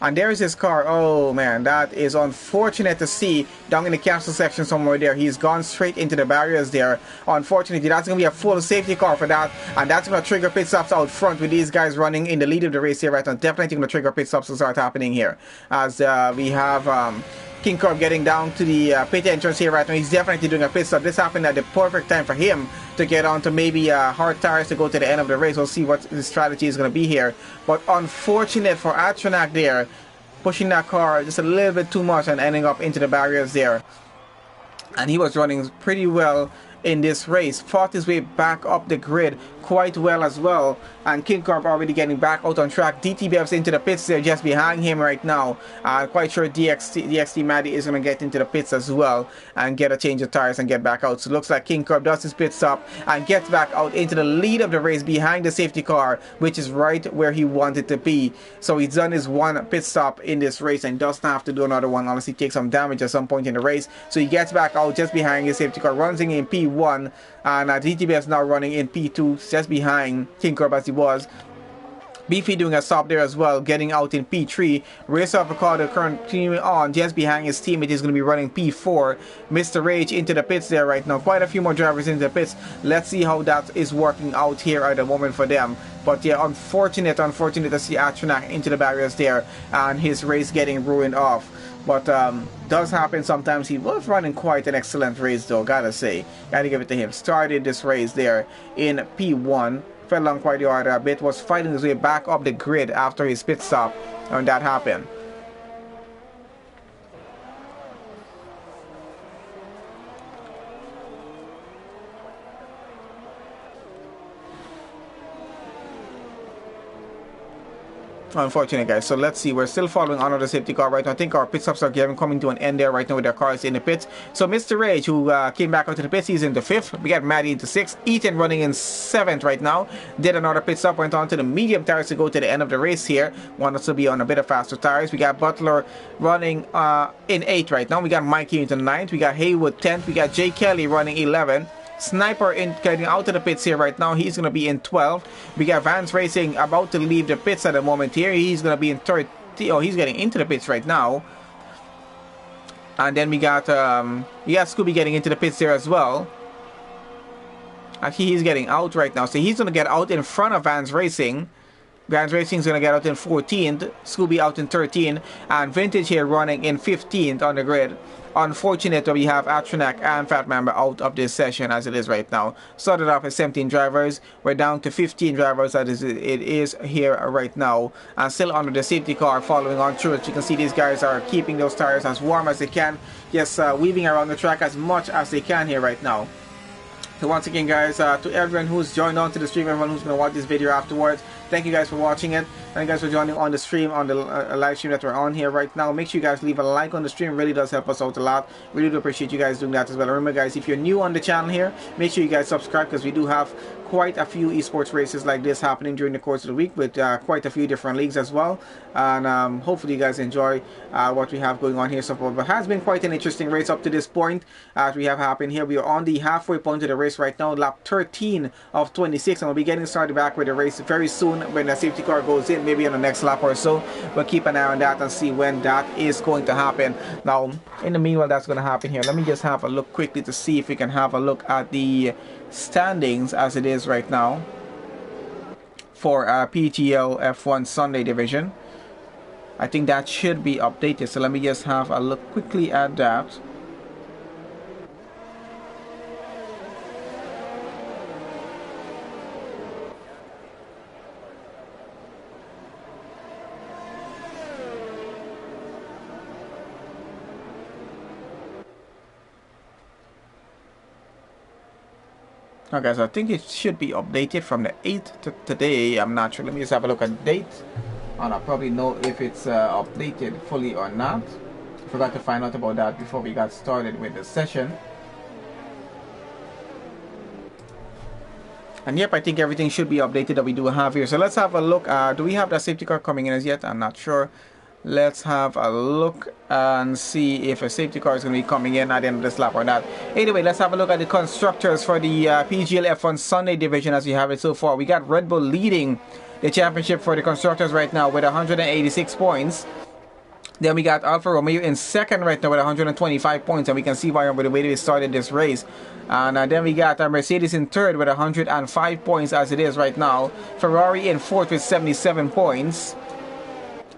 And there's his car. Oh man, that is unfortunate to see down in the cancel section somewhere there. He's gone straight into the barriers there. Unfortunately, that's going to be a full safety car for that. And that's going to trigger pit stops out front with these guys running in the lead of the race here right now. Definitely going to trigger pit stops to start happening here. As we have King Curb getting down to the pit entrance here right now. He's definitely doing a pit stop. This happened at the perfect time for him to get on to maybe hard tires to go to the end of the race. We'll see what his strategy is going to be here. But unfortunate for Atronak there, pushing that car just a little bit too much and ending up into the barriers there. And he was running pretty well in this race, fought his way back up the grid quite well as well, and King Curb already getting back out on track. DT Bevs into the pits there just behind him right now. Quite sure DXT Maddie is going to get into the pits as well and get a change of tires and get back out. So it looks like King Curb does his pit stop and gets back out into the lead of the race behind the safety car, which is right where he wanted to be. So he's done his one pit stop in this race and doesn't have to do another one unless he takes some damage at some point in the race. So he gets back out just behind his safety car, runs in P1, and DTB is now running in P2 just behind King Curb as he was. Beefy doing a stop there as well, getting out in P3. Race off Ricardo continuing on just behind his teammate. He's going to be running P4. Mr. Rage into the pits there right now. Quite a few more drivers into the pits. Let's see how that is working out here at the moment for them. But yeah, unfortunate to see Atronak into the barriers there and his race getting ruined off. But does happen sometimes. He was running quite an excellent race though, gotta say. Gotta give it to him. Started this race there in P1. Fell down quite hard a bit. Was fighting his way back up the grid after his pit stop. And that happened. Unfortunate guys. So let's see, we're still following on the safety car right now. I think our pit stops are coming to an end there right now with their cars in the pits. So Mr. Rage, who came back out to the pits, he's in the 5th. We got Maddie into 6th. Ethan running in 7th right now. Did another pit stop, went on to the medium tires to go to the end of the race here. Wanted to be on a bit of faster tires. We got Butler running in 8th right now. We got Mikey into 9th. We got Haywood 10th. We got Jay Kelly running 11th. Sniper in getting out of the pits here right now. He's going to be in 12th. We got Vance Racing about to leave the pits at the moment here. He's going to be in 13th. Oh, he's getting into the pits right now. And then we got Scooby getting into the pits there as well. Actually, he's getting out right now. So he's going to get out in front of Vance Racing. Vance Racing is going to get out in 14th. Scooby out in 13th. And Vintage here running in 15th on the grid. Unfortunate that we have Atronak and Fat Mamba out of this session as it is right now. Started off with 17 drivers. We're down to 15 drivers as it is here right now. And still under the safety car following on through. As you can see, these guys are keeping those tires as warm as they can. Yes, weaving around the track as much as they can here right now. So once again, guys, to everyone who's joined on to the stream, everyone who's going to watch this video afterwards, thank you guys for watching it. Thank you guys for joining on the stream, on the live stream that we're on here right now. Make sure you guys leave a like on the stream. It really does help us out a lot. Really do appreciate you guys doing that as well. Remember, guys, if you're new on the channel here, make sure you guys subscribe, because we do have quite a few esports races like this happening during the course of the week, with quite a few different leagues as well. And hopefully you guys enjoy what we have going on here so far. But it has been quite an interesting race up to this point as we have happened here. We are on the halfway point of the race right now, lap 13 of 26, and we'll be getting started back with the race very soon when the safety car goes in, maybe on the next lap or so. We'll keep an eye on that and see when that is going to happen. Now, in the meanwhile that's going to happen here, let me just have a look quickly to see if we can have a look at the standings as it is right now for PGL F1 Sunday division. I think that should be updated, so let me just have a look quickly at that. Okay, so I think it should be updated from the 8th to today. I'm not sure. Let me just have a look at the date, and I'll probably know if it's updated fully or not. Forgot to find out about that before we got started with the session. And yep, I think everything should be updated that we do have here. So let's have a look. Do we have the safety car coming in as yet? I'm not sure. Let's have a look and see if a safety car is going to be coming in at the end of this lap or not. Anyway, let's have a look at the constructors for the PGL F1 Sunday division as we have it so far. We got Red Bull leading the championship for the constructors right now with 186 points. Then we got Alfa Romeo in second right now with 125 points, and we can see why with the way we started this race. And then we got Mercedes in third with 105 points as it is right now. Ferrari in fourth with 77 points.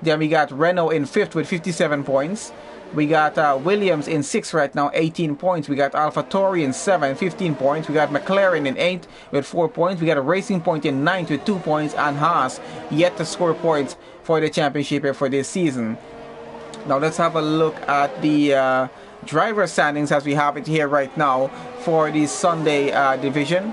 Then we got Renault in fifth with 57 points. We got Williams in sixth right now, 18 points. We got AlphaTauri in seventh, 15 points. We got McLaren in eighth with 4 points. We got a Racing Point in ninth with 2 points. And Haas yet to score points for the championship here for this season. Now let's have a look at the driver standings as we have it here right now for the Sunday division.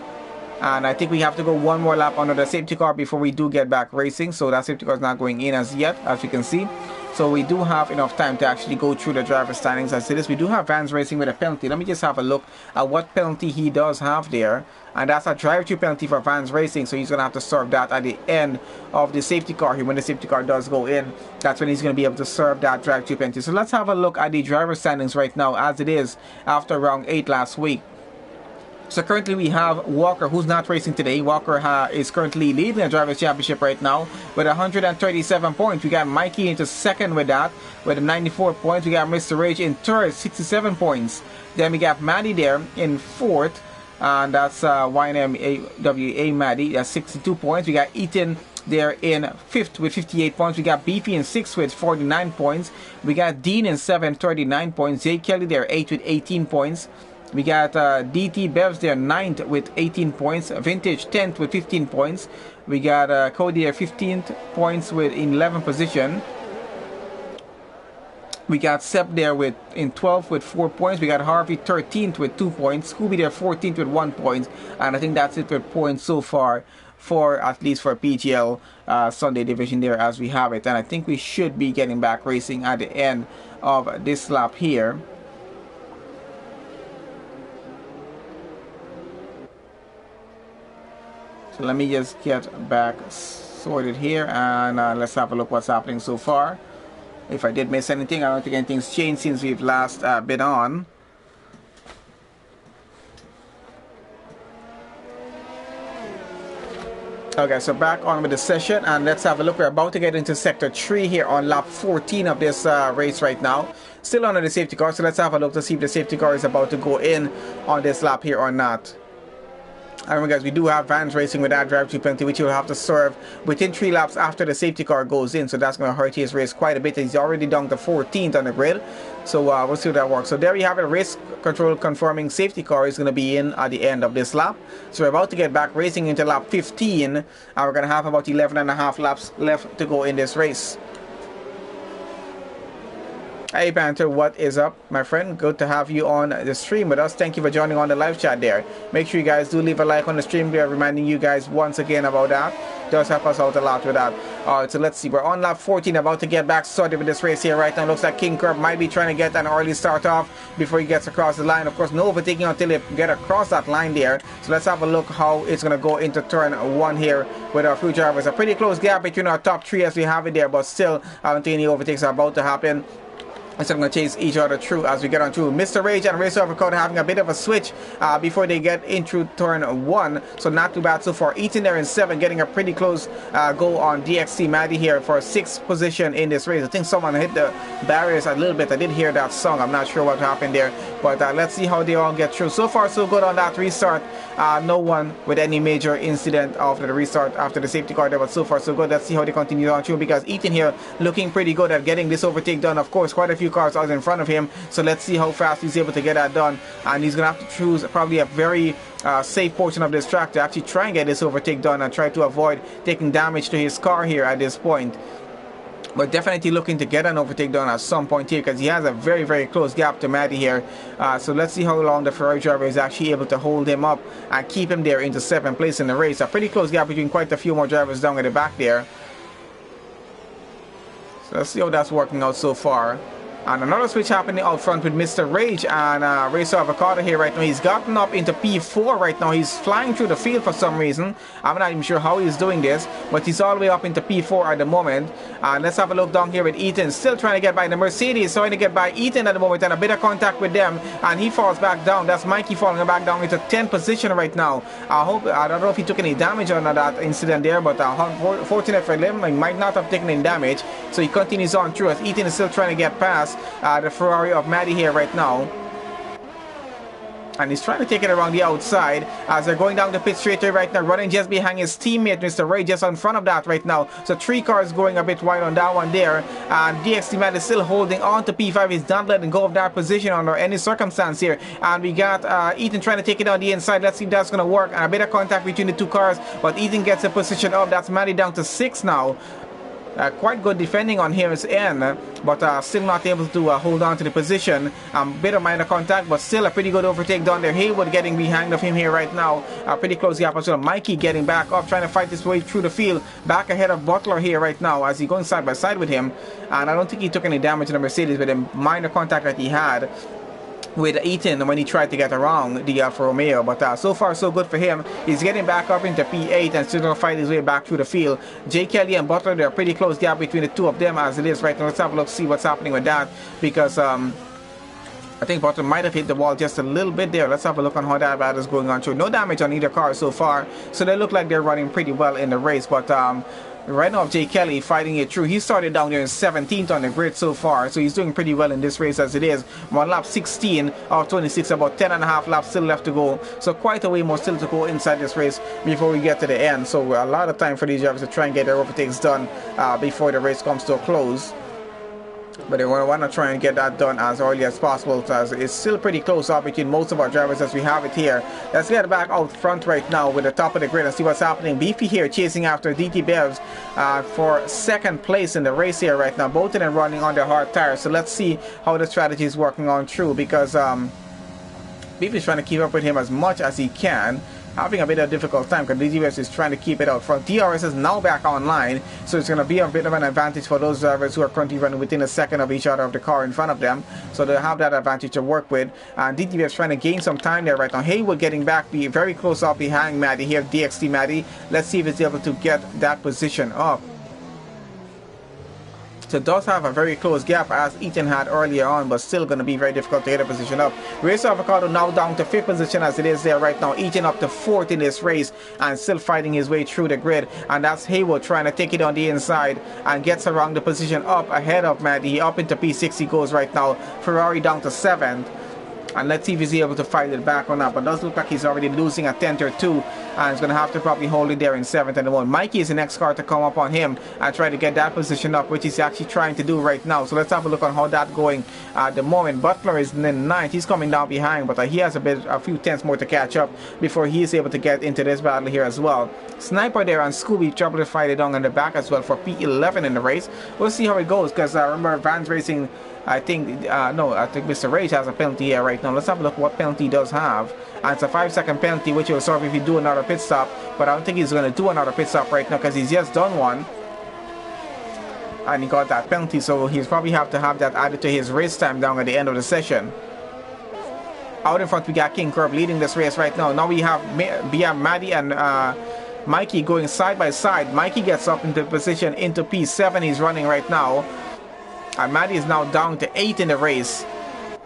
And I think we have to go one more lap under the safety car before we do get back racing. So that safety car is not going in as yet, as you can see. So we do have enough time to actually go through the driver standings as it is. We do have Vans Racing with a penalty. Let me just have a look at what penalty he does have there. And that's a drive-through penalty for Vans Racing. So he's going to have to serve that at the end of the safety car here. When the safety car does go in, that's when he's going to be able to serve that drive-through penalty. So let's have a look at the driver standings right now as it is after round 8 last week. So currently we have Walker, who's not racing today. Walker is currently leading the Drivers' Championship right now with 137 points. We got Mikey into second with that, with 94 points. We got Mr. Rage in third, 67 points. Then we got Maddie there in fourth, and that's YNMWA Maddie, that's 62 points. We got Ethan there in fifth with 58 points. We got Beefy in sixth with 49 points. We got Dean in seventh, 39 points. Jay Kelly there, 8th with 18 points. We got DT Bevs there 9th with 18 points. Vintage 10th with 15 points. We got Cody there 15th points with 11th position. We got Sep there in 12th with 4 points. We got Harvey 13th with 2 points. Scooby there 14th with 1 point. And I think that's it with points so far for at least for PGL Sunday division there as we have it. And I think we should be getting back racing at the end of this lap here. So let me just get back sorted here and let's have a look what's happening so far. If I did miss anything, I don't think anything's changed since we've last been on. Okay, so back on with the session and let's have a look. We're about to get into sector 3 here on lap 14 of this race right now. Still under the safety car, so let's have a look to see if the safety car is about to go in on this lap here or not. And remember guys, we do have Vans Racing with that drive-through penalty, which he'll have to serve within 3 laps after the safety car goes in. So that's going to hurt his race quite a bit. He's already down to 14th on the grid. So we'll see how that works. So there you have it. Race control conforming safety car is going to be in at the end of this lap. So we're about to get back racing into lap 15. And we're going to have about 11.5 laps left to go in this race. Hey Panther, what is up, my friend? Good to have you on the stream with us. Thank you for joining on the live chat there. Make sure you guys do leave a like on the stream. We are reminding you guys once again about that. Does help us out a lot with that. Alright, so let's see. We're on lap 14, about to get back started with this race here right now. Looks like King Curb might be trying to get an early start off before he gets across the line. Of course, no overtaking until they get across that line there. So let's have a look how it's going to go into turn 1 here with our few drivers. A pretty close gap between our top 3 as we have it there, but still, I don't think any overtakes are about to happen. So I'm going to chase each other through as we get on through. Mr. Rage and Racer Overcode having a bit of a switch before they get into turn 1. So not too bad so far. Eaton there in 7, getting a pretty close goal on DXT Maddie here for 6th position in this race. I think someone hit the barriers a little bit. I did hear that song. I'm not sure what happened there. But let's see how they all get through. So far so good on that restart. No one with any major incident after the restart, after the safety car there. But so far so good. Let's see how they continue on through, because Eaton here looking pretty good at getting this overtake done. Of course, quite a few cars out in front of him, so let's see how fast he's able to get that done. And he's gonna have to choose probably a very safe portion of this track to actually try and get this overtake done and try to avoid taking damage to his car here at this point. But definitely looking to get an overtake done at some point here, because he has a very, very close gap to Maddie here. So let's see how long the Ferrari driver is actually able to hold him up and keep him there into 7th place in the race. A pretty close gap between quite a few more drivers down at the back there. So let's see how that's working out so far. And another switch happening out front with Mr. Rage and Racer Avocado here right now. He's gotten up into P4 right now. He's flying through the field for some reason. I'm not even sure how he's doing this, but he's all the way up into P4 at the moment. And let's have a look down here with Ethan. Still trying to get by the Mercedes. Trying to get by Ethan at the moment, and a bit of contact with them. And he falls back down. That's Mikey falling back down into 10th position right now. I don't know if he took any damage on that incident there, but fortunate for him, he might not have taken any damage. So he continues on through as Ethan is still trying to get past the Ferrari of Maddie here right now, and he's trying to take it around the outside as they're going down the pit straight here right now, running just behind his teammate Mr. Ray, just in front of that right now. So 3 cars going a bit wide on that one there, and DXT Maddie is still holding on to P5. He's not letting go of that position under any circumstance here, and we got Ethan trying to take it on the inside. Let's see if that's going to work, and a bit of contact between the 2 cars, but Ethan gets a position up. That's Maddie down to 6 now. Quite good defending on his end, but still not able to hold on to the position. Bit of minor contact, but still a pretty good overtake down there. Haywood getting behind of him here right now. Pretty close gap as well. Mikey getting back up, trying to fight his way through the field. Back ahead of Butler here right now as he's going side by side with him. And I don't think he took any damage in the Mercedes with the minor contact that he had with Ethan when he tried to get around the Alfa Romeo. But so far so good for him. He's getting back up into P8 and still going to fight his way back through the field. J. Kelly and Butler, they're a pretty close gap between the 2 of them as it is right now. Let's have a look, see what's happening with that, because I think Butler might have hit the wall just a little bit there. Let's have a look on how that battle is going on through. No damage on either car so far, so they look like they're running pretty well in the race. But right now, Jay Kelly fighting it through. He started down there in 17th on the grid so far, so he's doing pretty well in this race as it is. On lap 16 of 26, about 10.5 laps still left to go. So quite a way more still to go inside this race before we get to the end. So a lot of time for these drivers to try and get their overtakes done before the race comes to a close. But they want to try and get that done as early as possible, as it's still pretty close up between most of our drivers as we have it here. Let's get back out front right now with the top of the grid and see what's happening. Beefy here chasing after DT Bevs for 2nd place in the race here right now. Both of them running on their hard tires. So let's see how the strategy is working on through, because Beefy's trying to keep up with him as much as he can. Having a bit of a difficult time because DGS is trying to keep it out front. DRS is now back online, so it's going to be a bit of an advantage for those drivers who are currently running within a second of each other of the car in front of them. So they'll have that advantage to work with. And DGS is trying to gain some time there right now. Haywood getting back, be very close up behind Maddie here, DXT Maddie. Let's see if it's able to get that position up. So it does have a very close gap as Ethan had earlier on, but still going to be very difficult to get a position up. Racer Avocado now down to 5th position as it is there right now. Ethan up to 4th in this race and still fighting his way through the grid. And that's Haywood trying to take it on the inside and gets around the position up ahead of Maddie. Up into P6 he goes right now. Ferrari down to 7th. And let's see if he's able to fight it back or not. But it does look like he's already losing a 10th or 2. And he's going to have to probably hold it there in 7th at the moment. Mikey is the next car to come up on him and try to get that position up, which he's actually trying to do right now. So let's have a look on how that's going at the moment. Butler is in 9th. He's coming down behind, but he has a few tenths more to catch up before he is able to get into this battle here as well. Sniper there and Scooby trouble to fight it down in the back as well for P11 in the race. We'll see how it goes, because I remember Vans Racing I think, no, I think Mr. Rage has a penalty here right now. Let's have a look what penalty he does have. And it's a 5-second penalty, which will serve if you do another pit stop. But I don't think he's going to do another pit stop right now because he's just done one. And he got that penalty, so he's probably have to have that added to his race time down at the end of the session. Out in front, we got King Curb leading this race right now. Now we have Maddie and Mikey going side by side. Mikey gets up into position into P7. He's running right now. And Maddie is now down to 8 in the race.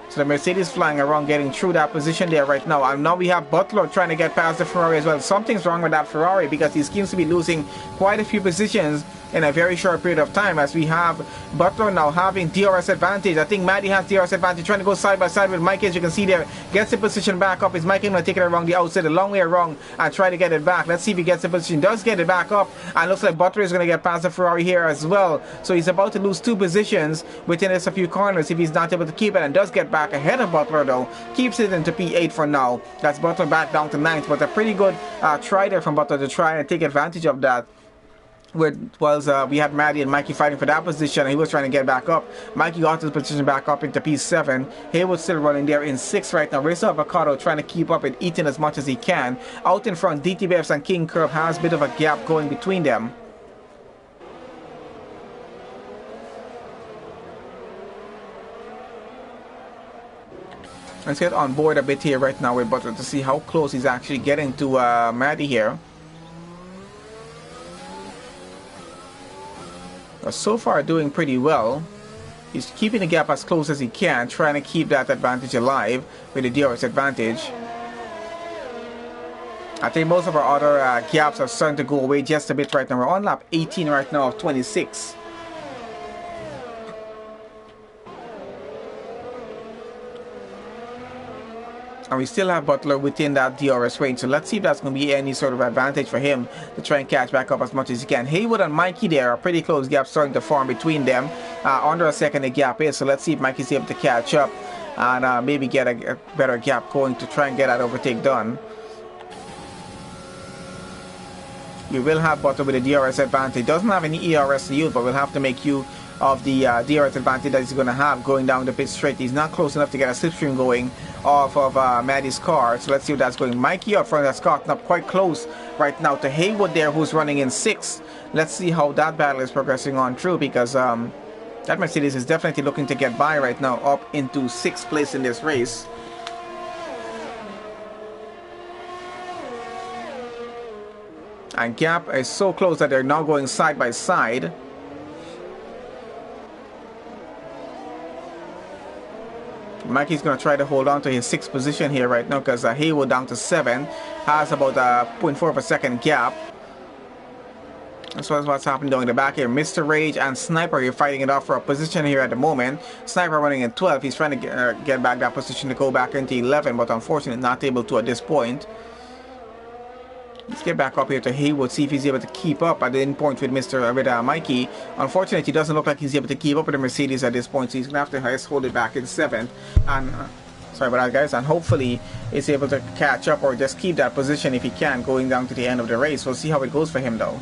So the Mercedes flying around getting through that position there right now. And now we have Butler trying to get past the Ferrari as well. Something's wrong with that Ferrari because he seems to be losing quite a few positions in a very short period of time, as we have Butler now having DRS advantage. I think Maddie has DRS advantage, trying to go side by side with Mikey, as you can see there. Gets the position back up. Is Mikey going to take it around the outside, a long way around, and try to get it back? Let's see if he gets the position. Does get it back up, and looks like Butler is going to get past the Ferrari here as well. So he's about to lose 2 positions within just a few corners if he's not able to keep it, and does get back ahead of Butler though. Keeps it into P8 for now. That's Butler back down to 9th, but a pretty good try there from Butler to try and take advantage of that. We had Maddie and Mikey fighting for that position, and he was trying to get back up. Mikey got his position back up into P7. Haywood still running there in 6th right now. Racer Avocado trying to keep up and eating as much as he can. Out in front, DTBFs and King Curb has a bit of a gap going between them. Let's get on board a bit here right now with Butler to see how close he's actually getting to Maddie here. So far doing pretty well. He's keeping the gap as close as he can, trying to keep that advantage alive with the DRS advantage. I think most of our other gaps are starting to go away just a bit right now. We're on lap 18 right now of 26. And we still have Butler within that DRS range, so let's see if that's going to be any sort of advantage for him to try and catch back up as much as he can. Haywood and Mikey there, a pretty close gap starting to form between them. Under a second the gap is, so let's see if Mikey's able to catch up and maybe get a better gap going to try and get that overtake done. We will have Butler with a DRS advantage. Doesn't have any ERS to use, but we'll have to make use of the DRS advantage that he's going to have going down the pit straight. He's not close enough to get a slipstream going off of Maddie's car, so let's see if that's going. Mikey up front, that's gotten up quite close right now to Haywood there, who's running in 6th. Let's see how that battle is progressing on through, because that Mercedes is definitely looking to get by right now, up into 6th place in this race. And gap is so close that they're now going side by side. Mikey's going to try to hold on to his 6th position here right now, because Haywood down to 7 has about a 0.4 of a second gap. That's what's happening down in the back here. Mr. Rage and Sniper here fighting it off for a position here at the moment. Sniper running in 12. He's trying to get back that position to go back into 11, but unfortunately not able to at this point. Let's get back up here to Haywood, see if he's able to keep up at the end point with Mikey. Unfortunately, he doesn't look like he's able to keep up with the Mercedes at this point, so he's going to have to just hold it back in 7th. And sorry about that, guys. And hopefully, he's able to catch up or just keep that position if he can, going down to the end of the race. We'll see how it goes for him, though.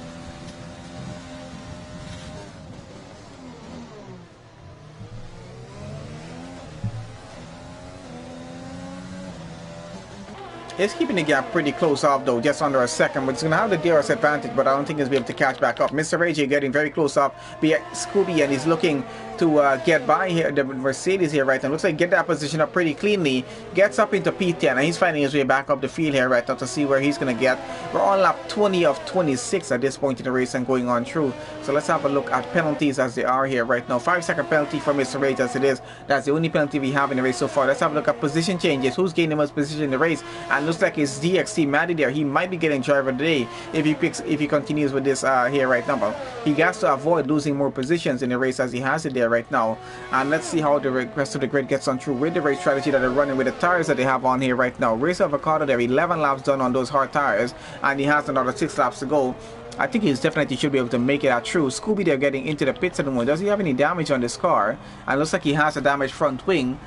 He's keeping the gap pretty close off though, just under a second, but he's going to have the DRS advantage, but I don't think he'll be able to catch back up. Mr. Rage getting very close off Scooby, and he's looking to get by here, the Mercedes here right now. Looks like get that position up pretty cleanly, gets up into P10, and he's finding his way back up the field here right now to see where he's going to get. We're on lap 20 of 26 at this point in the race and going on through. So let's have a look at penalties as they are here right now. 5-second penalty for Mr. Rage as it is. That's the only penalty we have in the race so far. Let's have a look at position changes. Who's gaining most position in the race? And looks like it's DXT Maddie there. He might be getting driver of the day if he continues with this here right now. But he has to avoid losing more positions in the race as he has it there right now. And let's see how the rest of the grid gets on through with the race strategy that they're running with the tires that they have on here right now. Racer Avocado there, 11 laps done on those hard tires, and he has another 6 laps to go. I think he's definitely should be able to make it out through. Scooby there getting into the pits at the moment. Does he have any damage on this car? And looks like he has a damaged front wing.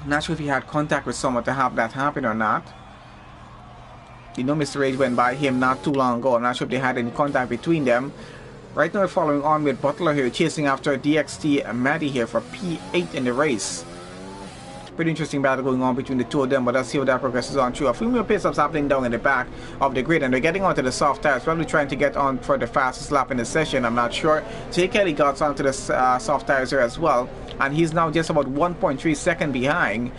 Not sure if he had contact with someone to have that happen or not. You know, Mr. Rage went by him not too long ago. I'm not sure if they had any contact between them. Right now we're following on with Butler here, chasing after DXT Maddie here for P8 in the race. Pretty interesting battle going on between the two of them, but let's see how that progresses on through. A few more pit stops happening down in the back of the grid, and they're getting onto the soft tires, probably trying to get on for the fastest lap in the session. I'm not sure. Jay Kelly got onto the soft tires here as well, and he's now just about 1.3 seconds behind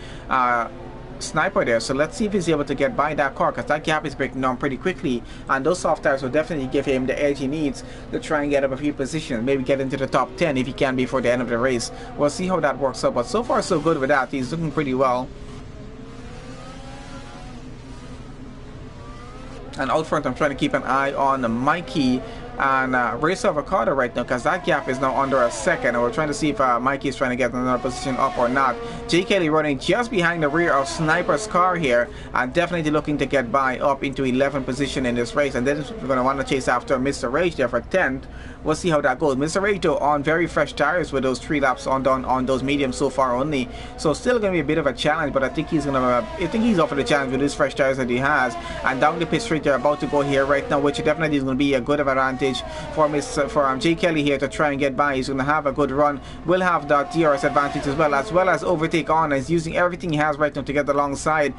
Sniper there. So let's see if he's able to get by that car, because that gap is breaking down pretty quickly, and those soft tires will definitely give him the edge he needs to try and get up a few positions, maybe get into the top 10 if he can before the end of the race. We'll see how that works out, but so far so good with that. He's looking pretty well. And out front, I'm trying to keep an eye on Mikey and Race Avocado right now, because that gap is now under a second, and we're trying to see if Mikey is trying to get another position up or not. Jay Kelly running just behind the rear of Sniper's car here, and definitely looking to get by up into 11th position in this race, and then we're going to want to chase after Mr. Rage there for 10th. We'll see how that goes. Mr. Rage though on very fresh tires with those 3 laps on those mediums so far only, so still going to be a bit of a challenge, but I think he's up for the challenge with these fresh tires that he has. And down the pit straight they're about to go here right now, which definitely is going to be a good advantage for Jay Kelly here to try and get by. He's going to have a good run, will have that DRS advantage as well as overtake on. He's using everything he has right now to get alongside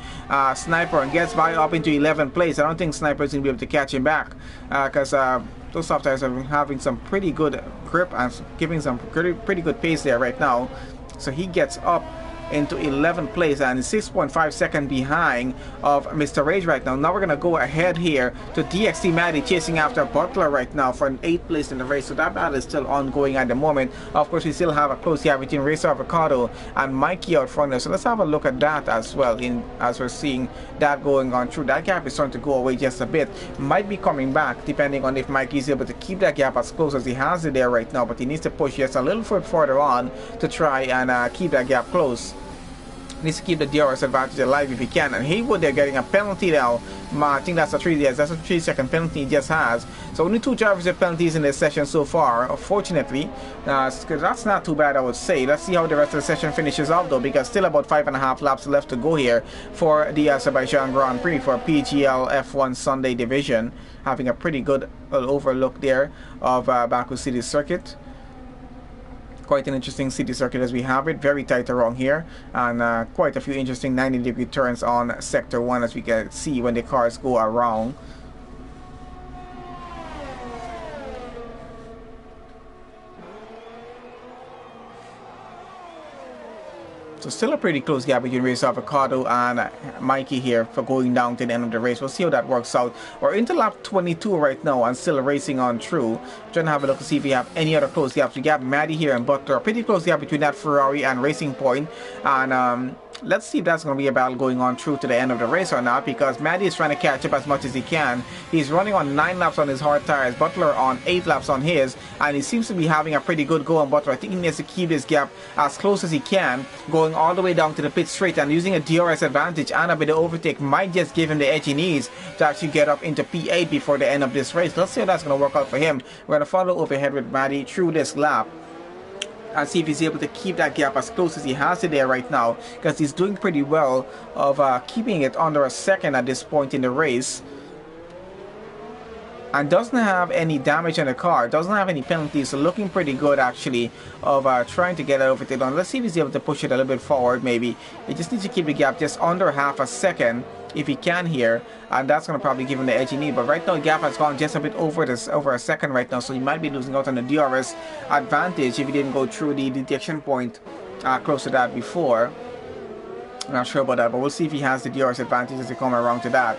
Sniper, and gets by up into 11th place. I don't think Sniper is going to be able to catch him back, because those soft tires are having some pretty good grip and giving some pretty good pace there right now. So he gets up into 11th place and 6.5 seconds behind of Mr. Rage right now. Now we're going to go ahead here to DXT Maddie chasing after Butler right now for an 8th place in the race. So that battle is still ongoing at the moment. Of course, we still have a close gap between Racer Avocado and Mikey out front there. So let's have a look at that as well, as we're seeing that going on through. That gap is starting to go away just a bit. Might be coming back depending on if Mikey is able to keep that gap as close as he has it there right now. But he needs to push just a little bit further on to try and keep that gap close. Needs to keep the DRS advantage alive if he can. And Haywood, they're getting a penalty now. I think that's a 3-second penalty he just has. So only 2 drivers with penalties in this session so far, unfortunately. That's not too bad, I would say. Let's see how the rest of the session finishes off though, because still about 5.5 laps left to go here for the Azerbaijan Grand Prix for PGL F1 Sunday Division. Having a pretty good overlook there of Baku City Circuit. Quite an interesting city circuit as we have it, very tight around here, and quite a few interesting 90-degree turns on sector 1 as we can see when the cars go around. So still a pretty close gap between Racer Avocado and Mikey here for going down to the end of the race. We'll see how that works out. We're into lap 22 right now and still racing on through. Trying to have a look to see if we have any other close gaps. We got Maddie here and Butler. A pretty close gap between that Ferrari and Racing Point. And let's see if that's going to be a battle going on through to the end of the race or not, because Maddie is trying to catch up as much as he can. He's running on 9 laps on his hard tires, Butler on 8 laps on his, and he seems to be having a pretty good go on Butler. I think he needs to keep this gap as close as he can, going all the way down to the pit straight, and using a DRS advantage and a bit of overtake might just give him the edge he needs to actually get up into P8 before the end of this race. Let's see how that's going to work out for him. We're going to follow overhead with Maddie through this lap and see if he's able to keep that gap as close as he has it there right now, because he's doing pretty well of keeping it under a second at this point in the race, and doesn't have any damage on the car, doesn't have any penalties, so looking pretty good actually of trying to get over it on. Let's see if he's able to push it a little bit forward. Maybe he just needs to keep the gap just under half a second if he can here, and that's going to probably give him the edge he needs. But right now the gap has gone just a bit over a second right now, so he might be losing out on the DRS advantage if he didn't go through the detection point close to that before. I'm not sure about that, but we'll see if he has the DRS advantage as we come around to that.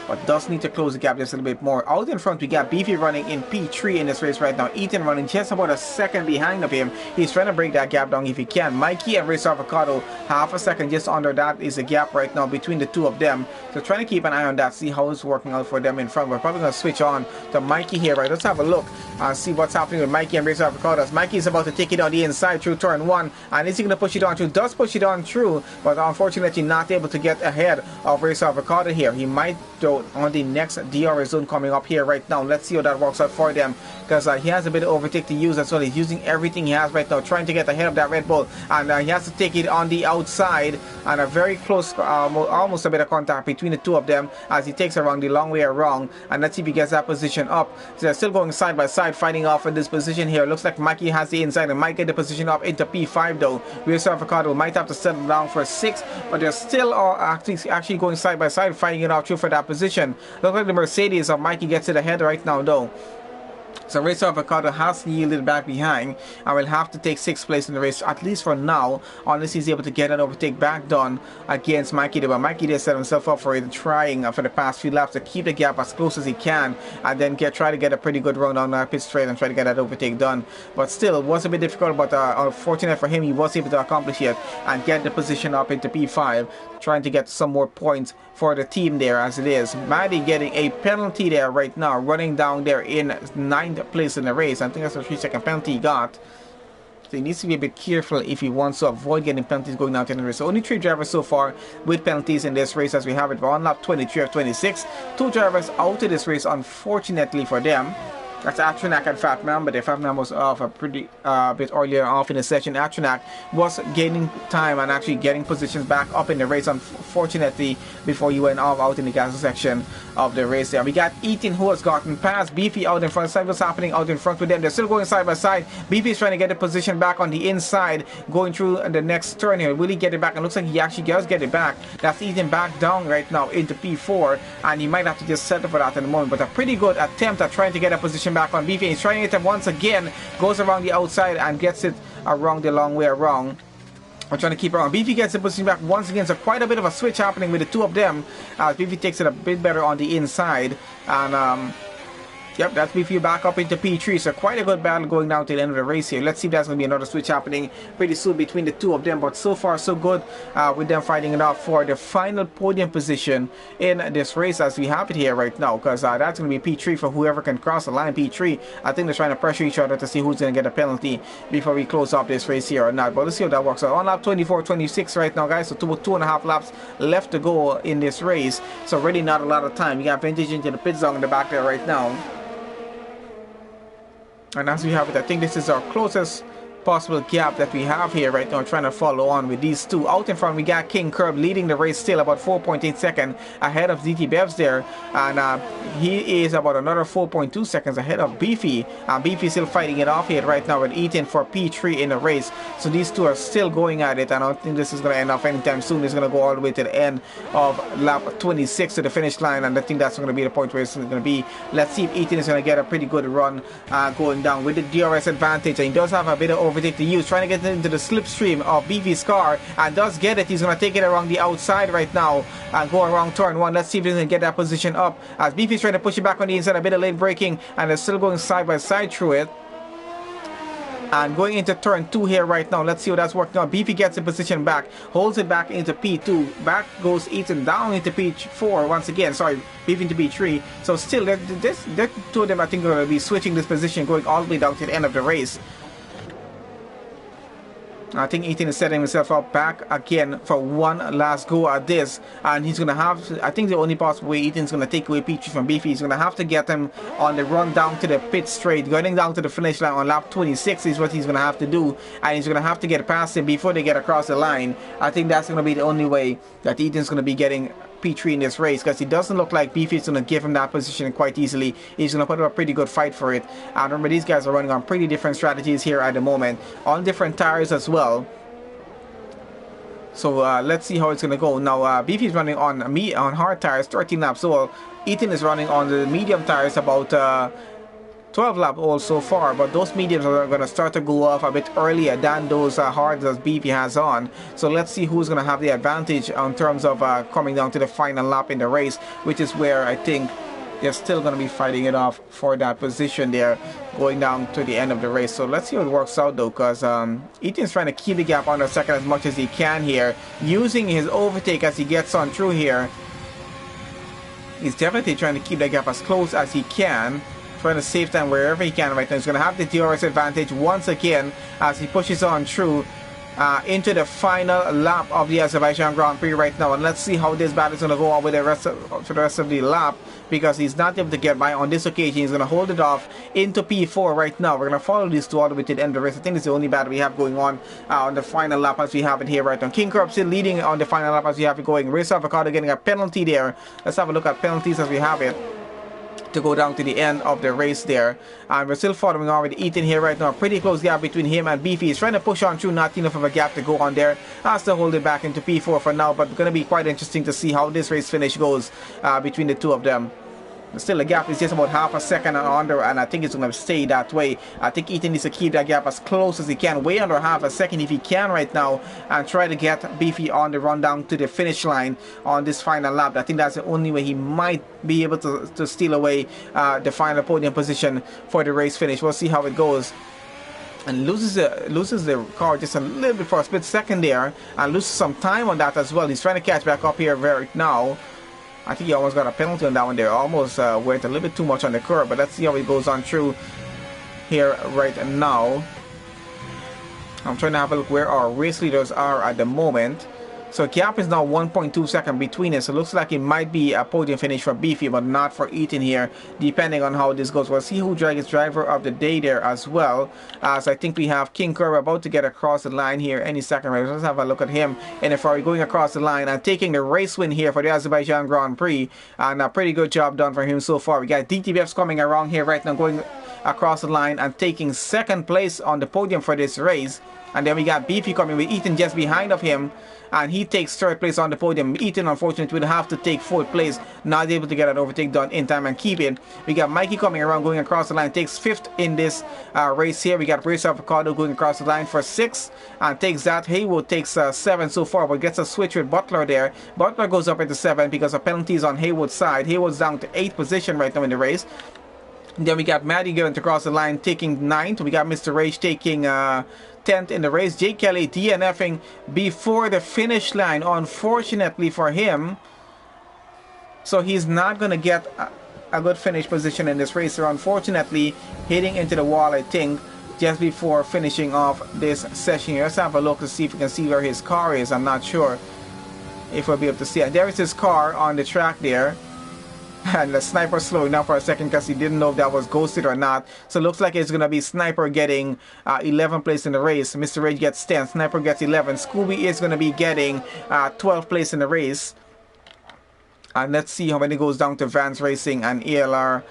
But does need to close the gap just a little bit more. Out in front we got Beefy running in P3 in this race right now. Ethan running just about a second behind of him. He's trying to break that gap down if he can. Mikey and Racer Avocado half a second just under that is the gap right now between the two of them. So trying to keep an eye on that, see how it's working out for them in front. We're probably going to switch on to Mikey here, right? Let's have a look and see what's happening with Mikey and Racer Avocado. As Mikey is about to take it on the inside through turn 1, and is he going to push it on through? Does push it on through, but unfortunately not able to get ahead of Racer Avocado here. He might though on the next DRS zone coming up here right now. Let's see how that works out for them, because he has a bit of overtake to use as well. He's using everything he has right now, trying to get ahead of that Red Bull, and he has to take it on the outside, and a very close, almost a bit of contact between the two of them as he takes around the long way around. And let's see if he gets that position up. So they're still going side by side, fighting off in this position here. Looks like Mikey has the inside and might get the position up into P5 though. Real Avocado might have to settle down for 6, but they're still actually going side by side, fighting it out through for that position. Looks like the Mercedes of Mikey gets it ahead right now though. So Racer Avocado has yielded back behind and will have to take 6th place in the race, at least for now, unless he's able to get an overtake back done against Mikey. But Mikey did set himself up for it, trying for the past few laps to keep the gap as close as he can, and then try to get a pretty good run on that pit straight and try to get that overtake done. But still, it was a bit difficult, but unfortunate for him, he was able to accomplish it and get the position up into P5, trying to get some more points for the team there as it is. Maddie getting a penalty there right now, running down there in 9th place in the race. I think that's a 3-second penalty he got. So he needs to be a bit careful if he wants to avoid getting penalties going out in the race. So only 3 drivers so far with penalties in this race as we have it on lap 23 of 26. 2 drivers out of this race, unfortunately for them. That's Atronak and Fatman, but the Fatman was off a pretty bit earlier off in the session. Atronak was gaining time and actually getting positions back up in the race, unfortunately, before he went off out in the gas section of the race there. We got Ethan, who has gotten past Beefy out in front. See what's happening out in front with them. They're still going side by side. Beefy is trying to get the position back on the inside, going through the next turn here. Will he get it back? And looks like he actually does get it back. That's Ethan back down right now into P4, and he might have to just settle for that in the moment. But a pretty good attempt at trying to get a position back on Beefy. He's trying it once again, goes around the outside and gets it around the long way around. I'm trying to keep around. Beefy gets the position back once again, so quite a bit of a switch happening with the two of them. Beefy takes it a bit better on the inside, and yep, that's Beefy back up into P3. So quite a good battle going down to the end of the race here. Let's see if there's going to be another switch happening pretty soon between the two of them. But so far so good with them fighting it out for the final podium position in this race as we have it here right now. Because that's going to be P3 for whoever can cross the line. P3, I think they're trying to pressure each other to see who's going to get a penalty before we close up this race here or not. But let's see how that works out. On lap 24, 26 right now, guys. So 2.5 laps left to go in this race. So really not a lot of time. We got Vintage into the pit zone in the back there right now. And as we have it, I think this is our closest possible gap that we have here right now, trying to follow on with these two. Out in front, we got King Curb leading the race still about 4.8 seconds ahead of ZT Bevs there. And he is about another 4.2 seconds ahead of Beefy. And Beefy still fighting it off here right now with Ethan for P3 in the race. So these two are still going at it. I don't think this is going to end off anytime soon. It's going to go all the way to the end of lap 26 to the finish line. And I think that's going to be the point where it's going to be. Let's see if Ethan is going to get a pretty good run going down with the DRS advantage. And he does have a bit of overtake to use, trying to get into the slipstream of Beefy's car, and does get it. He's going to take it around the outside right now and go around turn 1. Let's see if he can get that position up as Beefy's trying to push it back on the inside. A bit of late braking, and they're still going side by side through it. And going into turn 2 here right now. Let's see how that's working out. Beefy gets the position back, holds it back into P2. Back goes Ethan down into P4 once again. Sorry, Beefy into P3. So still, the two of them I think are going to be switching this position, going all the way down to the end of the race. I think Ethan is setting himself up back again for one last go at this, and he's going to have to, I think the only possible way Ethan's going to take away P3 from Beefy, he's going to have to get him on the run down to the pit straight. Going down to the finish line on lap 26 is what he's going to have to do, and he's going to have to get past him before they get across the line. I think that's going to be the only way that Ethan's going to be getting P3 in this race, because it doesn't look like Beefy is going to give him that position quite easily. He's going to put up a pretty good fight for it. And remember, these guys are running on pretty different strategies here at the moment, on different tires as well. So let's see how it's going to go. Now Beefy is running on hard tires, 13 laps old. Ethan is running on the medium tires, about 12 laps old so far, but those mediums are going to start to go off a bit earlier than those hards that Beefy has on. So let's see who's going to have the advantage in terms of coming down to the final lap in the race, which is where I think they're still going to be fighting it off for that position there going down to the end of the race. So let's see how it works out though, because Ethan's trying to keep the gap under second as much as he can here, using his overtake as he gets on through here. He's definitely trying to keep that gap as close as he can, trying to save time wherever he can right now. He's going to have the DRS advantage once again as he pushes on through. into the final lap of the Azerbaijan Grand Prix right now, and let's see how this battle is going to go on with the rest of the lap, because he's not able to get by on this occasion. He's going to hold it off into P4 right now. We're going to follow these two all the way to the end of the race. I think it's the only battle we have going on the final lap as we have it here right now. King Corp still leading on the final lap as we have it going. Race Avocado getting a penalty there. Let's have a look at penalties as we have it to go down to the end of the race there, and we're still following on with Ethan here right now. A pretty close gap between him and Beefy. He's trying to push on through, not enough of a gap to go on there. Has to hold it back into P4 for now, but going to be quite interesting to see how this race finish goes between the two of them. Still, the gap is just about half a second and under, and I think it's going to stay that way. I think Ethan needs to keep that gap as close as he can, way under half a second if he can right now, and try to get Beefy on the run down to the finish line on this final lap. I think that's the only way he might be able to steal away the final podium position for the race finish. We'll see how it goes. And loses the car just a little bit for a split second there, and loses some time on that as well. He's trying to catch back up here right now. I think he almost got a penalty on that one there. Almost went a little bit too much on the curb, but let's see how it goes on through here right now. I'm trying to have a look where our race leaders are at the moment. So gap is now 1.2 seconds between us. So it looks like it might be a podium finish for Beefy, but not for Ethan here, depending on how this goes. We'll see who drags driver of the day there as well. So I think we have King Kerr about to get across the line here any second. Let's have a look at him in a Ferrari going across the line and taking the race win here for the Azerbaijan Grand Prix. And a pretty good job done for him so far. We got DTBFs coming around here right now, going across the line and taking second place on the podium for this race. And then we got Beefy coming with Ethan just behind of him, and he takes third place on the podium. Ethan, unfortunately, will have to take fourth place, not able to get an overtake done in time and keep it. We got Mikey coming around, going across the line, takes fifth in this race here. We got Race Avocado going across the line for sixth, and takes that. Haywood takes seventh so far, but gets a switch with Butler there. Butler goes up into seventh because of penalties on Haywood's side. Haywood's down to eighth position right now in the race. Then we got Maddie going to cross the line, taking ninth. We got Mr. Rage taking 10th in the race. Jay Kelly DNFing before the finish line, unfortunately for him. So he's not going to get a good finish position in this race. So unfortunately, hitting into the wall, I think, just before finishing off this session here. Let's have a look to see if we can see where his car is. I'm not sure if we'll be able to see it. There is his car on the track there. And the Sniper slowing down for a second because he didn't know if that was ghosted or not. So it looks like it's going to be Sniper getting 11th place in the race. Mr. Rage gets 10th. Sniper gets 11. Scooby is going to be getting 12th place in the race. And let's see how many goes down to Vans Racing and ELR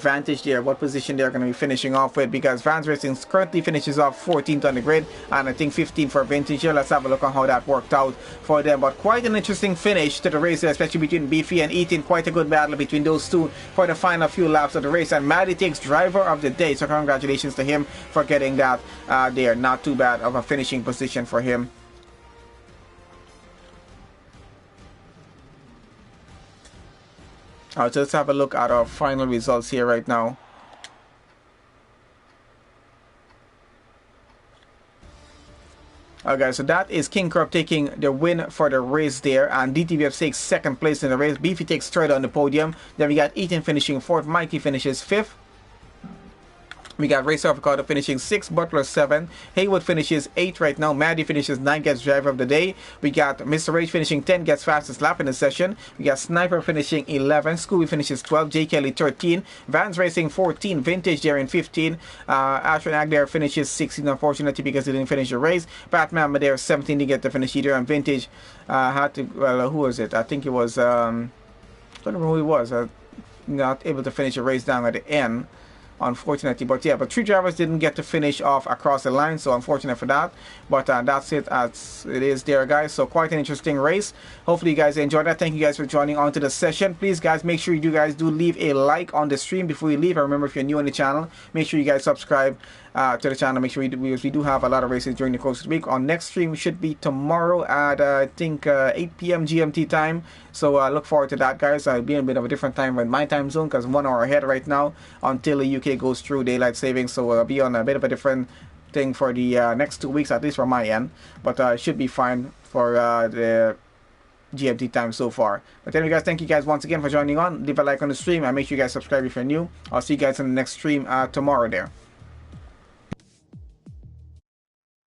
Vantage there. What position they're going to be finishing off with, because Vans Racing currently finishes off 14th on the grid, and I think 15th for Vintage here. Let's have a look on how that worked out for them. But quite an interesting finish to the race, especially between Beefy and Ethan. Quite a good battle between those two for the final few laps of the race. And Maddie takes driver of the day, so congratulations to him for getting that there. Not too bad of a finishing position for him. Alright, so let's have a look at our final results here right now. Alright guys, so that is King Corp taking the win for the race there, and DTVF takes second place in the race. Beefy takes third on the podium. Then we got Ethan finishing fourth, Mikey finishes fifth. We got Race Avocado finishing 6th, Butler 7th. Haywood finishes 8th right now. Maddie finishes 9th, gets driver of the day. We got Mr. Rage finishing 10th, gets fastest lap in the session. We got Sniper finishing 11th. Scooby finishes 12th. J. Kelly 13th. Vans Racing 14th. Vintage there in 15th. Ashton Agdare finishes 16th, unfortunately, because he didn't finish the race. Batman Madare 17th, didn't get to finish either. And Vintage had to, well, who was it? I think it was, I don't remember who he was. Not able to finish the race down at the end, unfortunately. But yeah, but 3 drivers didn't get to finish off across the line, so unfortunate for that. But that's it as it is there, guys. So quite an interesting race. Hopefully you guys enjoyed that. Thank you guys for joining on to the session. Please guys, make sure you guys do leave a like on the stream before you leave. And remember, if you're new on the channel, make sure you guys subscribe to the channel. Make sure we do have a lot of races during the course of the week. Our next stream should be tomorrow at I think 8 p.m. GMT time. So look forward to that, guys. It'll be a bit of a different time with my time zone, because I'm 1 hour ahead right now until the UK goes through daylight savings. So I'll be on a bit of a different thing for the next 2 weeks, at least from my end. But it should be fine for the GMT time so far. But anyway, guys, thank you guys once again for joining on. Leave a like on the stream and make sure you guys subscribe if you're new. I'll see you guys in the next stream tomorrow there.